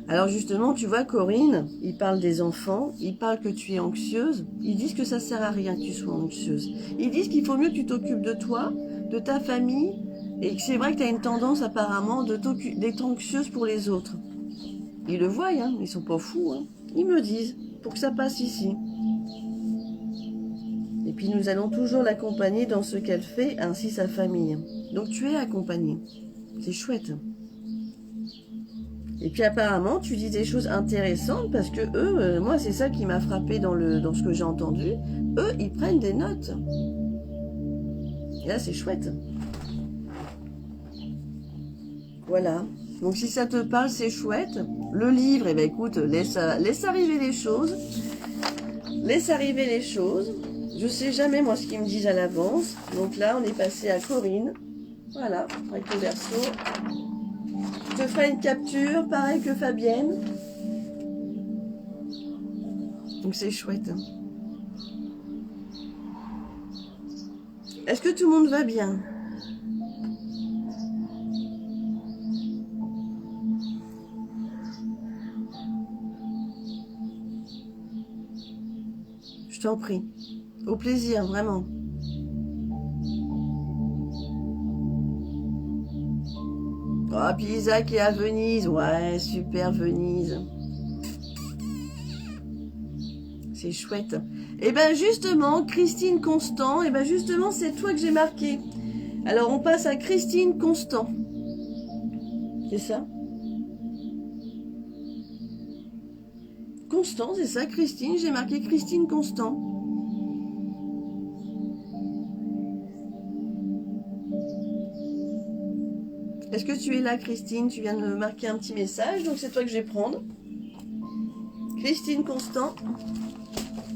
S1: Alors justement, tu vois Corinne, ils parlent des enfants, ils parlent que tu es anxieuse, ils disent que ça sert à rien que tu sois anxieuse. Ils disent qu'il faut mieux que tu t'occupes de toi, de ta famille, et que c'est vrai que tu as une tendance apparemment d'être anxieuse pour les autres. Ils le voient, hein, ils sont pas fous, hein. Ils me disent, pour que ça passe ici. Et puis nous allons toujours l'accompagner dans ce qu'elle fait, ainsi sa famille. Donc tu es accompagnée, c'est chouette. Et puis apparemment, tu dis des choses intéressantes parce que eux, moi c'est ça qui m'a frappé dans ce que j'ai entendu, eux ils prennent des notes. Et là c'est chouette. Voilà. Donc si ça te parle, c'est chouette. Le livre, eh ben écoute, laisse arriver les choses. Laisse arriver les choses. Je sais jamais moi ce qu'ils me disent à l'avance. Donc là, on est passé à Corinne. Voilà, avec le verso. Je te ferai une capture, pareil que Fabienne. Donc c'est chouette. Est-ce que tout le monde va bien? Je t'en prie. Au plaisir, vraiment. Oh, puis Isaac est à Venise. Ouais, super Venise. C'est chouette. Et ben justement, Christine Constant, et ben justement, c'est toi que j'ai marqué. Alors, on passe à Christine Constant. C'est ça? Constant, c'est ça, Christine. J'ai marqué Christine Constant. Est-ce que tu es là, Christine? Tu viens de me marquer un petit message, donc c'est toi que je vais prendre. Christine Constant.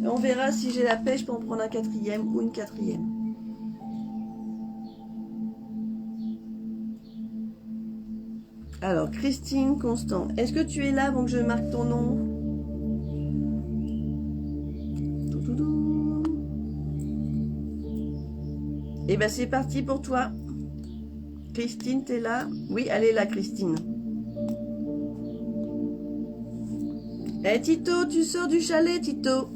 S1: Et on verra si j'ai la pêche pour en prendre un quatrième ou une quatrième. Alors, Christine Constant, est-ce que tu es là avant que je marque ton nom? Et ben c'est parti pour toi. Christine, t'es là? Oui, elle est là, Christine. Eh Tito, tu sors du chalet, Tito.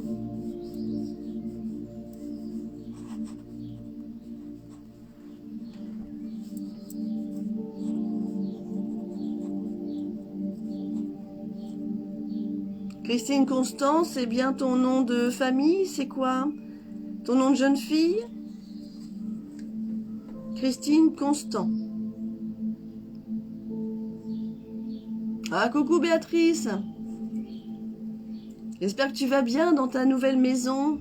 S1: Christine Constance, c'est bien ton nom de famille? C'est quoi? Ton nom de jeune fille? Christine Constant. Ah, coucou Béatrice. J'espère que tu vas bien dans ta nouvelle maison.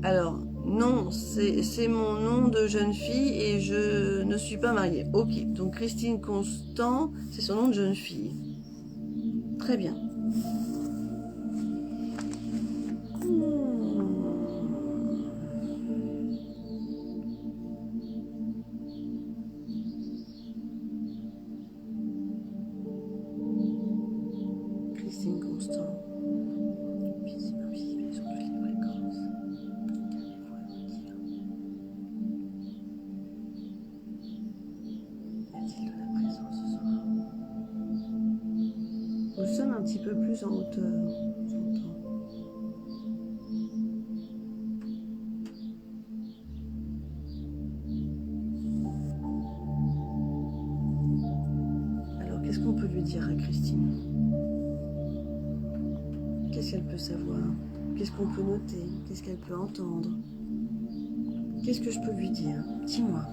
S1: Alors, non, c'est mon nom de jeune fille et je ne suis pas mariée. Ok, donc Christine Constant, c'est son nom de jeune fille. Très bien. Christine Constant. Nous sommes un petit peu plus en hauteur, j'entends. Alors, qu'est-ce qu'on peut lui dire à Christine? Qu'est-ce qu'elle peut savoir? Qu'est-ce qu'on peut noter? Qu'est-ce qu'elle peut entendre? Qu'est-ce que je peux lui dire? Dis-moi.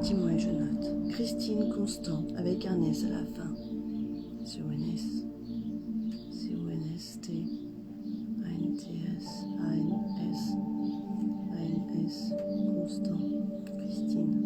S1: Dis-moi et je note. Christine Constant, avec un S à la fin. C-O-N-S. C-O-N-S-T. A-N-T-S. A-N-S. A-N-S. Constant. Christine.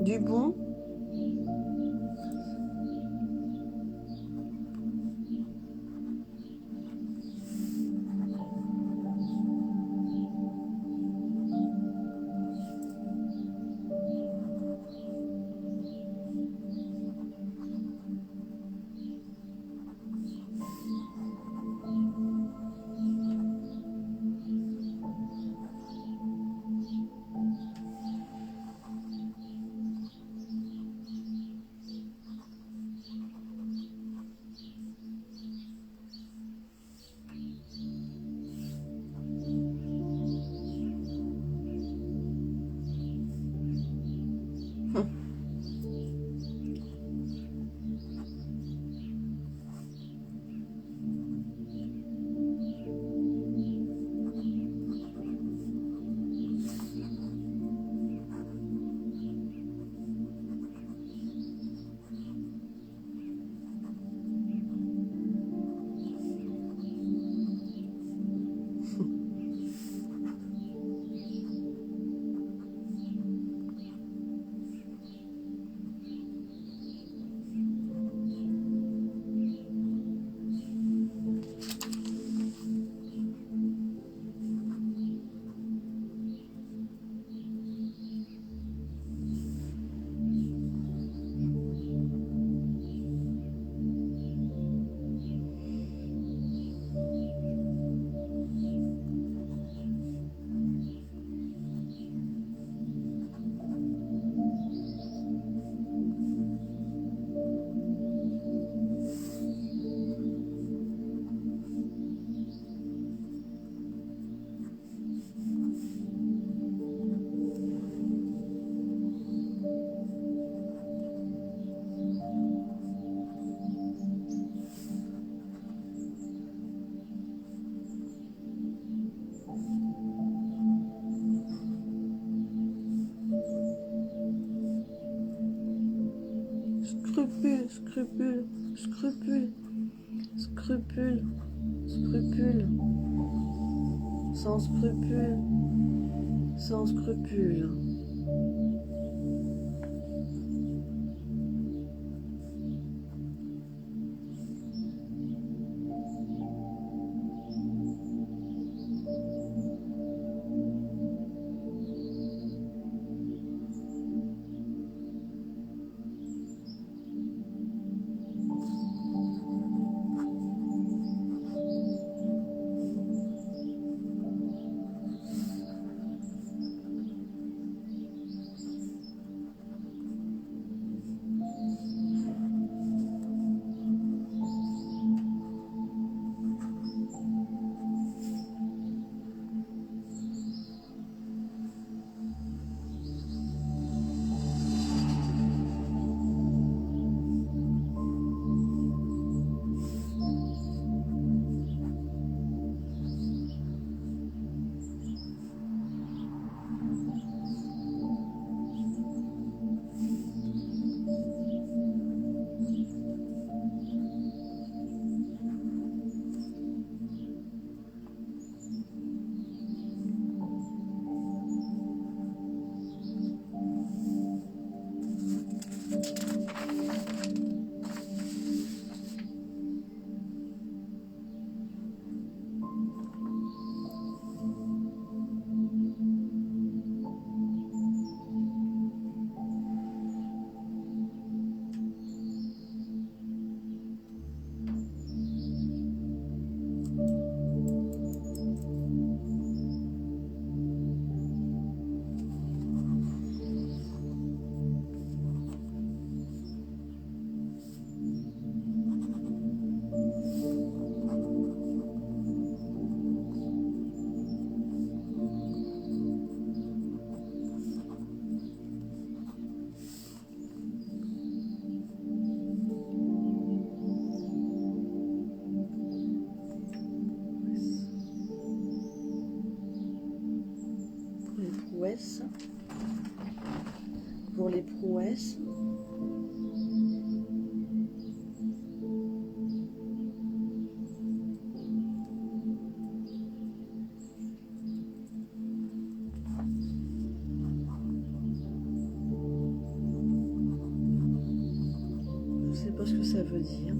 S1: Du bon. scrupule, scrupule, scrupule, scrupule, sans scrupule, sans scrupule. Pour les prouesses, je ne sais pas ce que ça veut dire.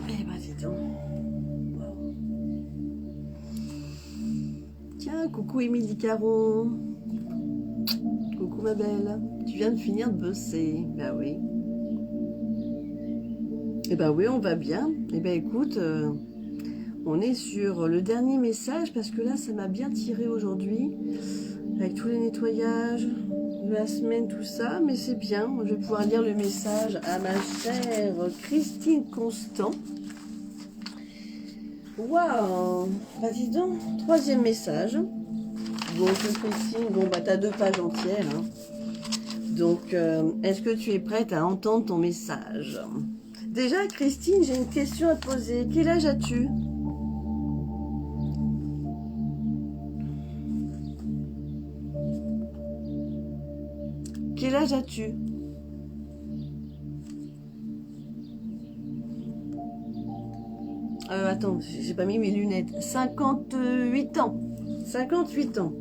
S1: Eh ben dis donc. Wow. Tiens, coucou Émilie Caron. Coucou ma belle. Tu viens de finir de bosser. Ben oui. Eh ben oui, on va bien. Eh ben écoute, on est sur le dernier message parce que là, ça m'a bien tiré aujourd'hui. Avec tous les nettoyages de la semaine, tout ça. Mais c'est bien. Je vais pouvoir lire le message à ma chère Christine Constant. Waouh! Bah dis donc, troisième message. Bon, Christine, bon, bah t'as 2 pages entières. Hein. Donc, est-ce que tu es prête à entendre ton message? Déjà, Christine, j'ai une question à te poser. Quel âge as-tu? Quel âge as-tu? Attends, j'ai pas mis mes lunettes. 58 ans. 58 ans.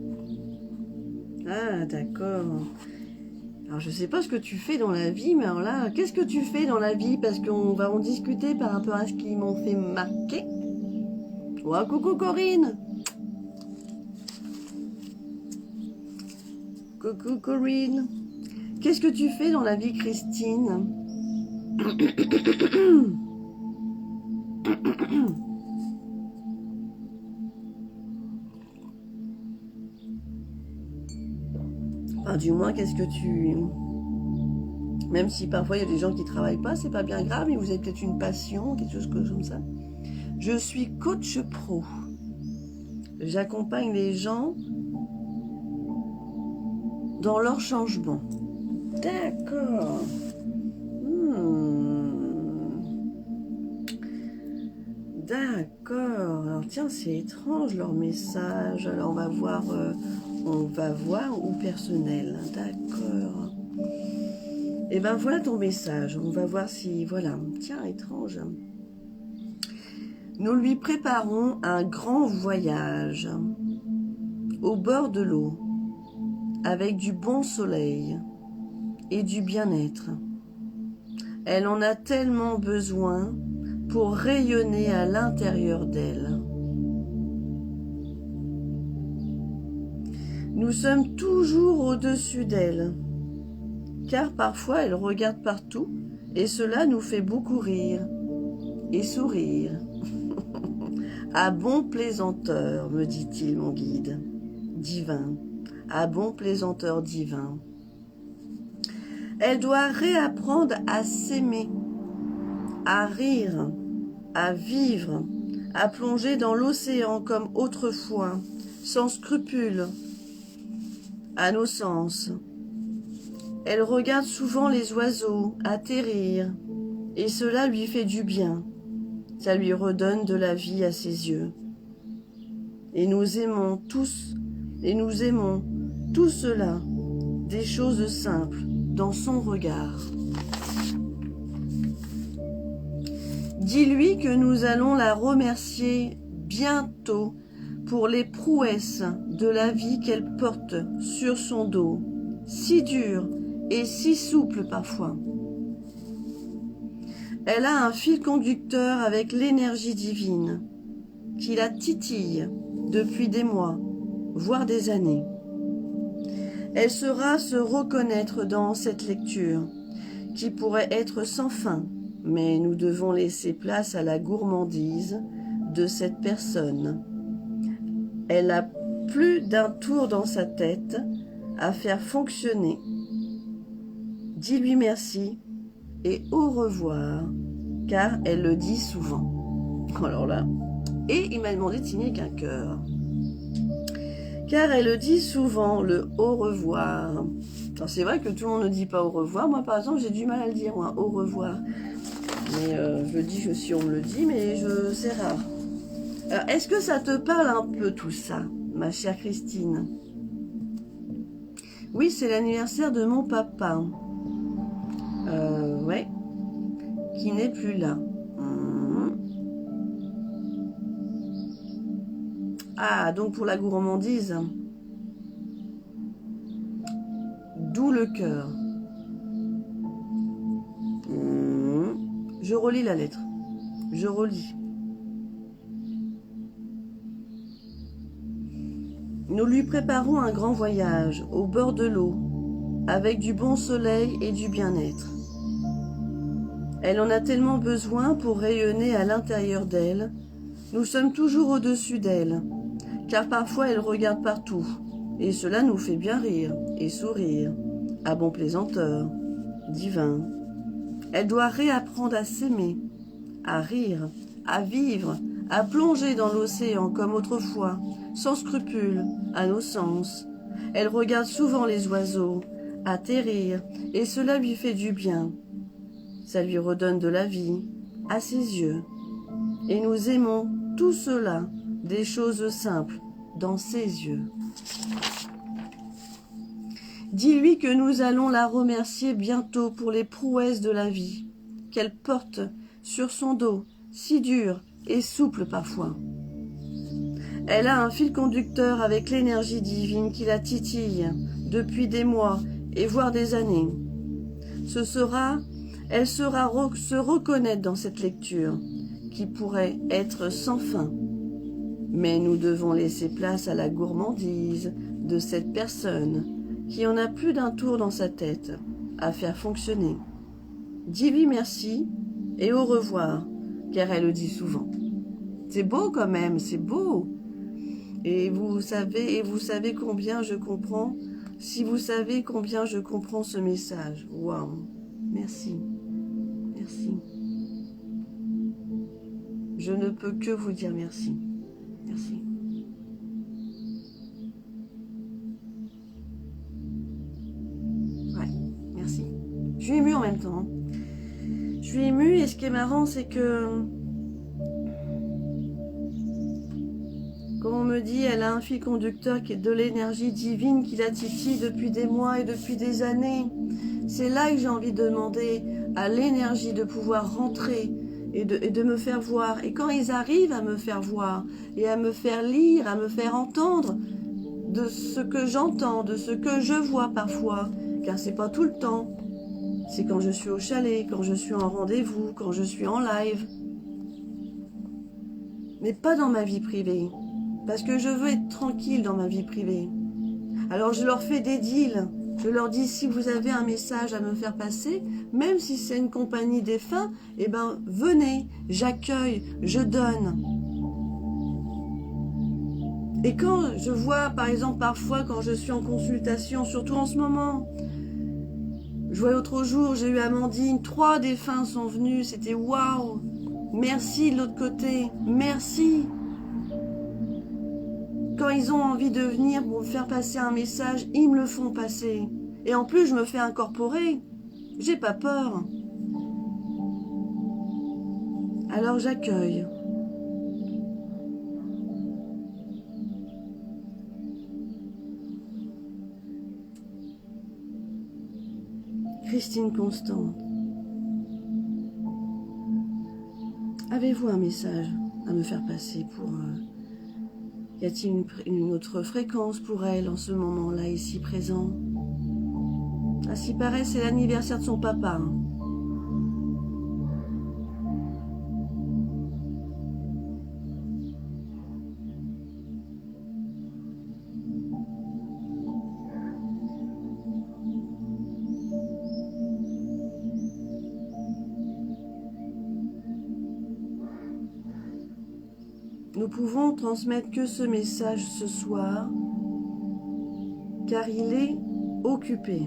S1: Ah, d'accord. Alors, je sais pas ce que tu fais dans la vie, mais alors là, qu'est-ce que tu fais dans la vie? Parce qu'on va en discuter par rapport à ce qu'ils m'ont fait marquer. Oh, coucou Corinne. Coucou Corinne. Qu'est-ce que tu fais dans la vie, Christine? Enfin, du moins, qu'est-ce que tu... Même si parfois il y a des gens qui travaillent pas, c'est pas bien grave, mais vous avez peut-être une passion, quelque chose comme ça. Je suis coach pro. J'accompagne les gens dans leur changement. D'accord. D'accord. Alors tiens, c'est étrange leur message. Alors on va voir ou personnel. D'accord. Et ben voilà ton message. On va voir si voilà. Tiens, étrange. Nous lui préparons un grand voyage au bord de l'eau, avec du bon soleil et du bien-être. Elle en a tellement besoin pour rayonner à l'intérieur d'elle. Nous sommes toujours au-dessus d'elle, car parfois elle regarde partout et cela nous fait beaucoup rire et sourire. À bon plaisanteur, me dit-il mon guide divin, à bon plaisanteur divin. Elle doit réapprendre à s'aimer, à rire, à vivre, à plonger dans l'océan comme autrefois, sans scrupule, à nos sens. Elle regarde souvent les oiseaux atterrir, et cela lui fait du bien. Ça lui redonne de la vie à ses yeux. Et nous aimons tout cela, des choses simples, dans son regard. Dis-lui que nous allons la remercier bientôt pour les prouesses de la vie qu'elle porte sur son dos, si dure et si souple parfois. Elle a un fil conducteur avec l'énergie divine qui la titille depuis des mois, voire des années. Elle saura se reconnaître dans cette lecture qui pourrait être sans fin, mais nous devons laisser place à la gourmandise de cette personne. Elle a plus d'un tour dans sa tête à faire fonctionner dis-lui merci et au revoir, car elle le dit souvent. Alors là, et il m'a demandé de signer qu'un cœur. Car elle le dit souvent, le au revoir. C'est vrai que tout le monde ne dit pas au revoir. Moi, par exemple, j'ai du mal à le dire, moi, au revoir. Mais je le dis si on me le dit, mais c'est rare. Alors, est-ce que ça te parle un peu tout ça, ma chère Christine? Oui, c'est l'anniversaire de mon papa. Ouais. Qui n'est plus là. Ah, donc pour la gourmandise. D'où le cœur. Je relis la lettre. Je relis. Nous lui préparons un grand voyage au bord de l'eau, avec du bon soleil et du bien-être. Elle en a tellement besoin pour rayonner à l'intérieur d'elle. Nous sommes toujours au-dessus d'elle, car parfois elle regarde partout, et cela nous fait bien rire et sourire, à bon plaisanteur, divin. Elle doit réapprendre à s'aimer, à rire, à vivre, à plonger dans l'océan comme autrefois, sans scrupule, à nos sens. Elle regarde souvent les oiseaux atterrir, et cela lui fait du bien. Ça lui redonne de la vie, à ses yeux. Et nous aimons tout cela, des choses simples, dans ses yeux. Dis-lui que nous allons la remercier bientôt pour les prouesses de la vie, qu'elle porte sur son dos, si dur et souple parfois. Elle a un fil conducteur avec l'énergie divine qui la titille depuis des mois et voire des années. Elle saura se reconnaître dans cette lecture qui pourrait être sans fin. Mais nous devons laisser place à la gourmandise de cette personne qui en a plus d'un tour dans sa tête à faire fonctionner. Dis-lui merci et au revoir, car elle le dit souvent. C'est beau quand même, c'est beau. Et vous savez combien je comprends, si vous savez combien je comprends ce message. Waouh, merci, merci. Je ne peux que vous dire merci, merci. Ouais, merci. Je suis émue en même temps. Je suis émue et ce qui est marrant, c'est que comme on me dit, elle a un fil conducteur qui est de l'énergie divine qui la titille depuis des mois et depuis des années. C'est là que j'ai envie de demander à l'énergie de pouvoir rentrer et de me faire voir. Et quand ils arrivent à me faire voir et à me faire lire, à me faire entendre de ce que j'entends, de ce que je vois parfois, car c'est pas tout le temps. C'est quand je suis au chalet, quand je suis en rendez-vous, quand je suis en live. Mais pas dans ma vie privée. Parce que je veux être tranquille dans ma vie privée. Alors je leur fais des deals. Je leur dis, si vous avez un message à me faire passer, même si c'est une compagnie défunt, eh ben venez, j'accueille, je donne. Et quand je vois, par exemple, parfois quand je suis en consultation, surtout en ce moment, je vois l'autre jour, j'ai eu Amandine, 3 défunts sont venus, c'était waouh, merci de l'autre côté, merci. Quand ils ont envie de venir pour me faire passer un message, ils me le font passer. Et en plus, je me fais incorporer. J'ai pas peur. Alors j'accueille. Christine Constante. Avez-vous un message à me faire passer pour... Y a-t-il une autre fréquence pour elle en ce moment-là, ici présent? À ce qui paraît, c'est l'anniversaire de son papa. Nous pouvons transmettre que ce message ce soir, car il est occupé.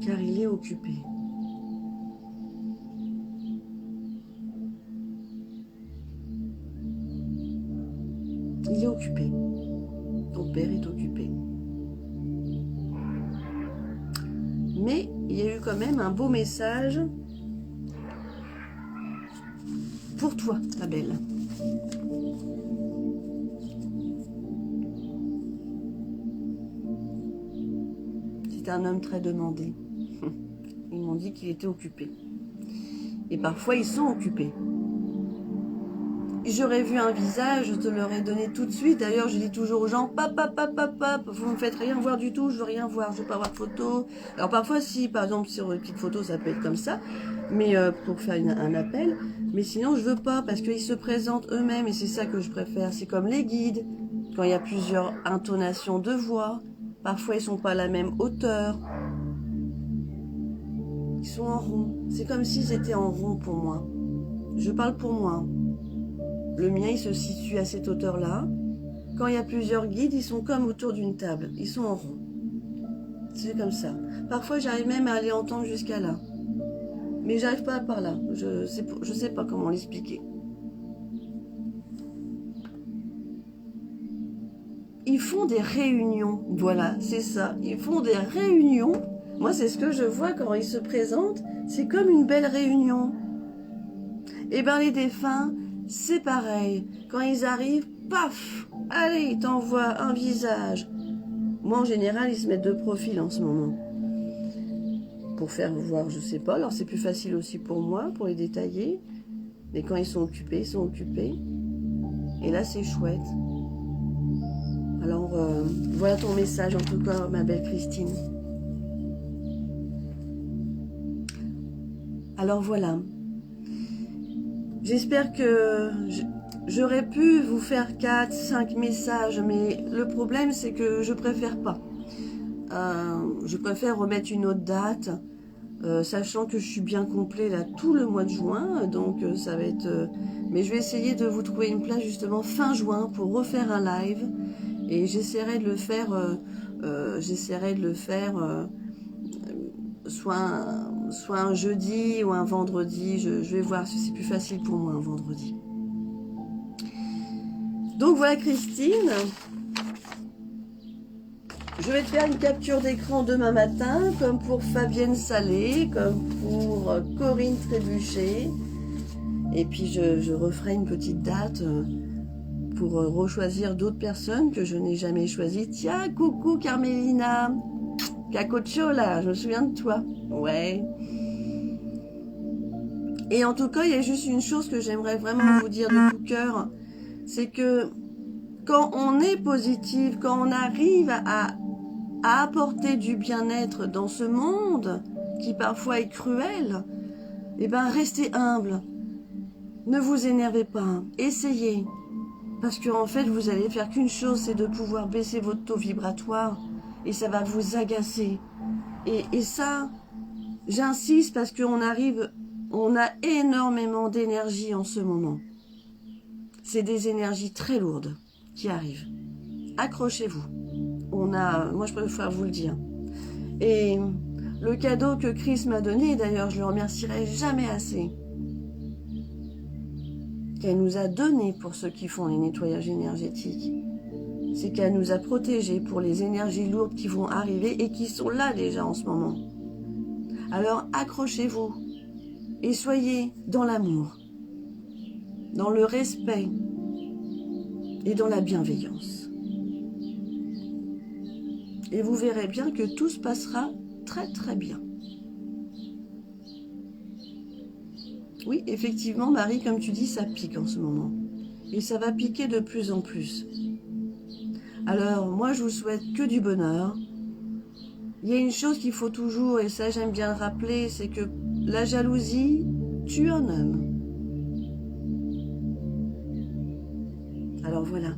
S1: car il est occupé. Il est occupé. Ton père est occupé. Mais il y a eu quand même un beau message pour toi, ma belle. C'est un homme très demandé. Ils m'ont dit qu'il était occupé. Et parfois, ils sont occupés. J'aurais vu un visage, je te l'aurais donné tout de suite. D'ailleurs, je dis toujours aux gens, vous me faites rien voir du tout, je veux rien voir, je veux pas voir de photos. Alors parfois, si, par exemple, sur une petite photo, ça peut être comme ça, mais pour faire un appel. Mais sinon, je veux pas, parce qu'ils se présentent eux-mêmes, et c'est ça que je préfère. C'est comme les guides, quand il y a plusieurs intonations de voix. Parfois, ils sont pas à la même hauteur. Ils sont en rond. C'est comme s'ils étaient en rond pour moi. Je parle pour moi. Le mien, il se situe à cette hauteur-là. Quand il y a plusieurs guides, ils sont comme autour d'une table. Ils sont en rond. C'est comme ça. Parfois, j'arrive même à aller entendre jusqu'à là. Mais j'arrive pas par là. Je sais pas comment l'expliquer. Ils font des réunions. Voilà, c'est ça. Ils font des réunions. Moi, c'est ce que je vois quand ils se présentent. C'est comme une belle réunion. Et bien, les défunts, c'est pareil. Quand ils arrivent, paf, allez, ils t'envoient un visage. Moi, en général, ils se mettent de profil en ce moment. Pour faire voir, je sais pas. Alors, c'est plus facile aussi pour moi, pour les détailler. Mais quand ils sont occupés, ils sont occupés. Et là, c'est chouette. Alors, voilà ton message, en tout cas, ma belle Christine. Alors, voilà. J'espère que j'aurais pu vous faire 4, 5 messages, mais le problème, c'est que je préfère pas. Je préfère remettre une autre date, sachant que je suis bien complet là tout le mois de juin, donc ça va être... mais je vais essayer de vous trouver une place justement fin juin pour refaire un live, et j'essaierai de le faire, soit un jeudi ou un vendredi. Je vais voir si c'est plus facile pour moi un vendredi. Donc voilà Christine, je vais te faire une capture d'écran demain matin, comme pour Fabienne Salé, comme pour Corinne Trébuchet, et puis je referai une petite date pour rechoisir d'autres personnes que je n'ai jamais choisies. Tiens, coucou Carmelina Cacocho là, je me souviens de toi. Ouais. Et en tout cas, il y a juste une chose que j'aimerais vraiment vous dire de tout cœur, c'est que quand on est positif, quand on arrive à apporter du bien-être dans ce monde qui parfois est cruel, eh ben restez humble. Ne vous énervez pas, essayez. Parce qu'en fait, vous allez faire qu'une chose, c'est de pouvoir baisser votre taux vibratoire et ça va vous agacer. Et ça, j'insiste parce qu'on arrive, on a énormément d'énergie en ce moment. C'est des énergies très lourdes qui arrivent. Accrochez-vous. Moi je préfère vous le dire. Et le cadeau que Chris m'a donné, d'ailleurs, je le remercierai jamais assez, qu'elle nous a donné pour ceux qui font les nettoyages énergétiques, c'est qu'elle nous a protégés pour les énergies lourdes qui vont arriver et qui sont là déjà en ce moment. Alors accrochez-vous et soyez dans l'amour, dans le respect et dans la bienveillance. Et vous verrez bien que tout se passera très très bien. Oui, effectivement, Marie, comme tu dis, ça pique en ce moment. Et ça va piquer de plus en plus. Alors, moi, je vous souhaite que du bonheur. Il y a une chose qu'il faut toujours, et ça j'aime bien le rappeler, c'est que la jalousie tue un homme. Alors voilà.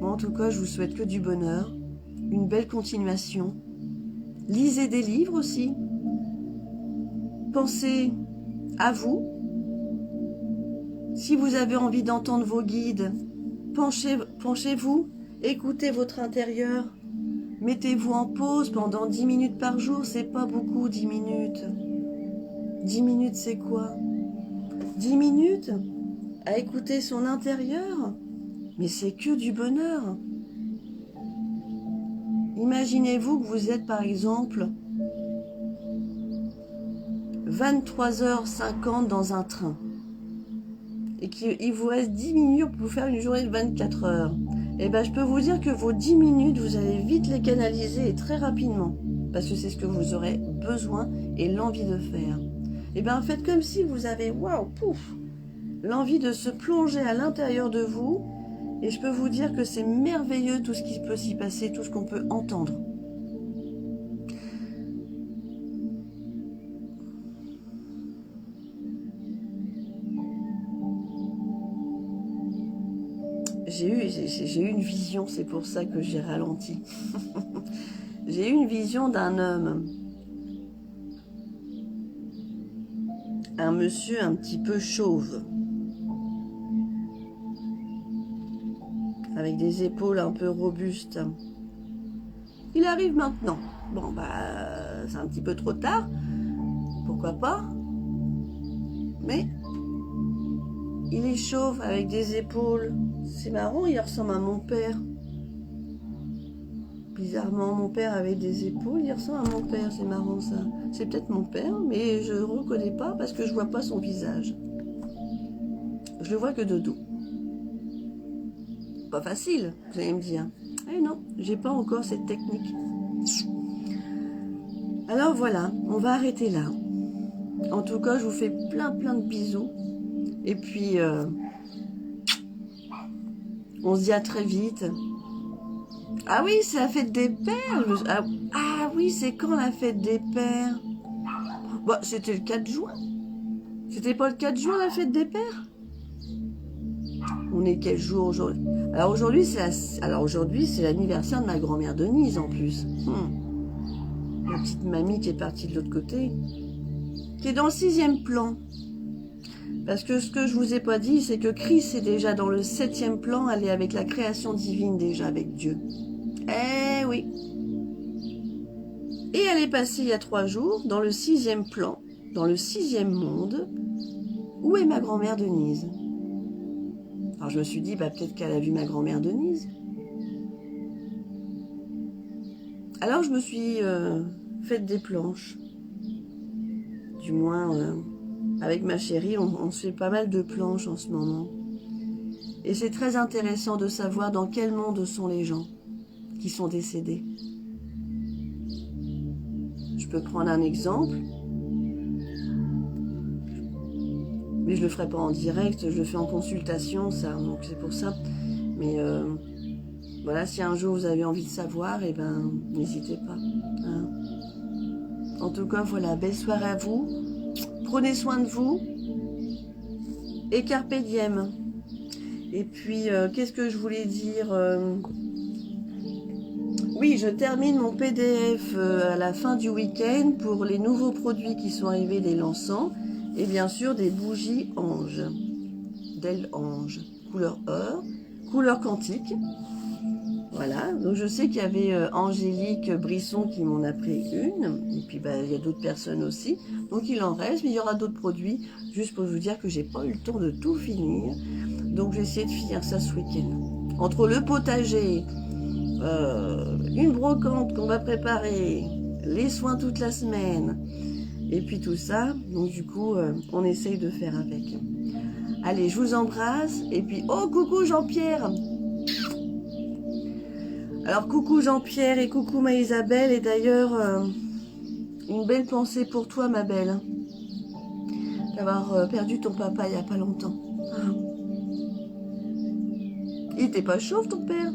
S1: Moi, en tout cas, je vous souhaite que du bonheur, une belle continuation. Lisez des livres aussi. Pensez à vous. Si vous avez envie d'entendre vos guides, penchez-vous, écoutez votre intérieur, Mettez-vous en pause pendant 10 minutes par jour, c'est pas beaucoup 10 minutes. 10 minutes c'est quoi? 10 minutes à écouter son intérieur? Mais c'est que du bonheur. Imaginez-vous que vous êtes par exemple 23h50 dans un train et qu'il vous reste 10 minutes pour faire une journée de 24 heures. Et bien je peux vous dire que vos 10 minutes, vous allez vite les canaliser et très rapidement parce que c'est ce que vous aurez besoin et l'envie de faire. Et bien faites comme si vous avez, waouh, pouf, l'envie de se plonger à l'intérieur de vous. Et je peux vous dire que c'est merveilleux tout ce qui peut s'y passer, tout ce qu'on peut entendre. J'ai eu une vision, c'est pour ça que j'ai ralenti. J'ai eu une vision d'un homme. Un monsieur un petit peu chauve. Avec des épaules un peu robustes. Il arrive maintenant. Bon, bah, c'est un petit peu trop tard. Pourquoi pas? Mais il est chauve avec des épaules. C'est marrant, il ressemble à mon père. Bizarrement, mon père avait des épaules, il ressemble à mon père, c'est marrant ça. C'est peut-être mon père, mais je ne le reconnais pas parce que je vois pas son visage. Je le vois que de dos. Pas facile, vous allez me dire. Eh non, j'ai pas encore cette technique. Alors voilà, on va arrêter là. En tout cas, je vous fais plein de bisous. Et puis, on se dit à très vite. Ah oui, c'est la fête des pères. Ah oui, c'est quand la fête des pères? Bah, c'était le 4 juin. C'était pas le 4 juin la fête des pères? On est quel jour aujourd'hui? Alors aujourd'hui, c'est l'anniversaire de ma grand-mère Denise en plus. La petite mamie qui est partie de l'autre côté. Qui est dans le 6e plan. Parce que ce que je vous ai pas dit, c'est que Chris est déjà dans le 7e plan. Elle est avec la création divine déjà, avec Dieu. Eh oui. Et elle est passée il y a 3 jours dans le 6e plan, dans le 6e monde. Où est ma grand-mère Denise? Alors je me suis dit, bah, peut-être qu'elle a vu ma grand-mère Denise. Alors je me suis fait des planches. Du moins, avec ma chérie, on se fait pas mal de planches en ce moment. Et c'est très intéressant de savoir dans quel monde sont les gens qui sont décédés. Je peux prendre un exemple. Mais je le ferai pas en direct, je le fais en consultation, ça, donc c'est pour ça. Mais voilà, si un jour vous avez envie de savoir, eh ben, n'hésitez pas. Hein. En tout cas, voilà, belle soirée à vous. Prenez soin de vous. Et carpe diem. Et puis, qu'est-ce que je voulais dire? Oui, je termine mon PDF à la fin du week-end pour les nouveaux produits qui sont arrivés des L'Encens. Et bien sûr, des bougies ange, d'ailes ange, couleur or, couleur quantique. Voilà, donc je sais qu'il y avait Angélique Brisson qui m'en a pris une. Et puis, bah, il y a d'autres personnes aussi. Donc, il en reste, mais il y aura d'autres produits. Juste pour vous dire que j'ai pas eu le temps de tout finir. Donc, j'ai essayé de finir ça ce week-end. Entre le potager, une brocante qu'on va préparer, les soins toute la semaine... Et puis tout ça, donc du coup, on essaye de faire avec. Allez, je vous embrasse. Et puis, oh, coucou Jean-Pierre. Alors, coucou Jean-Pierre et coucou ma Isabelle. Et d'ailleurs, une belle pensée pour toi, ma belle. D'avoir perdu ton papa il n'y a pas longtemps. Ah. Il était pas chauve, ton père?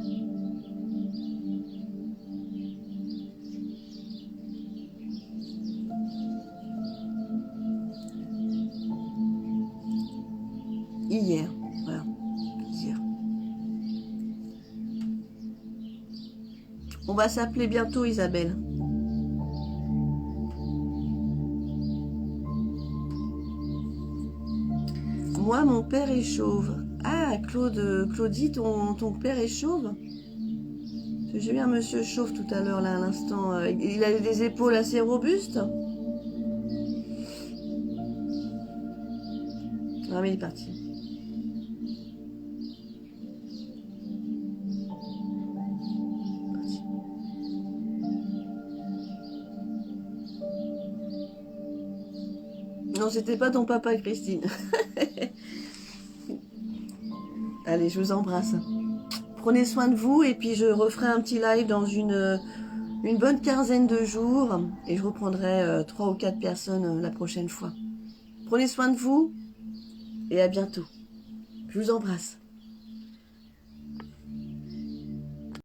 S1: Hier, voilà, hier. On va s'appeler bientôt Isabelle. Moi, mon père est chauve. Ah, Claudie, ton père est chauve? J'ai vu un monsieur chauve tout à l'heure, là, à l'instant. Il a des épaules assez robustes. Ah, mais il est parti. Non, c'était pas ton papa, Christine. Allez, je vous embrasse. Prenez soin de vous et puis je referai un petit live dans une bonne quinzaine de jours et je reprendrai 3 ou 4 personnes la prochaine fois. Prenez soin de vous et à bientôt. Je vous embrasse.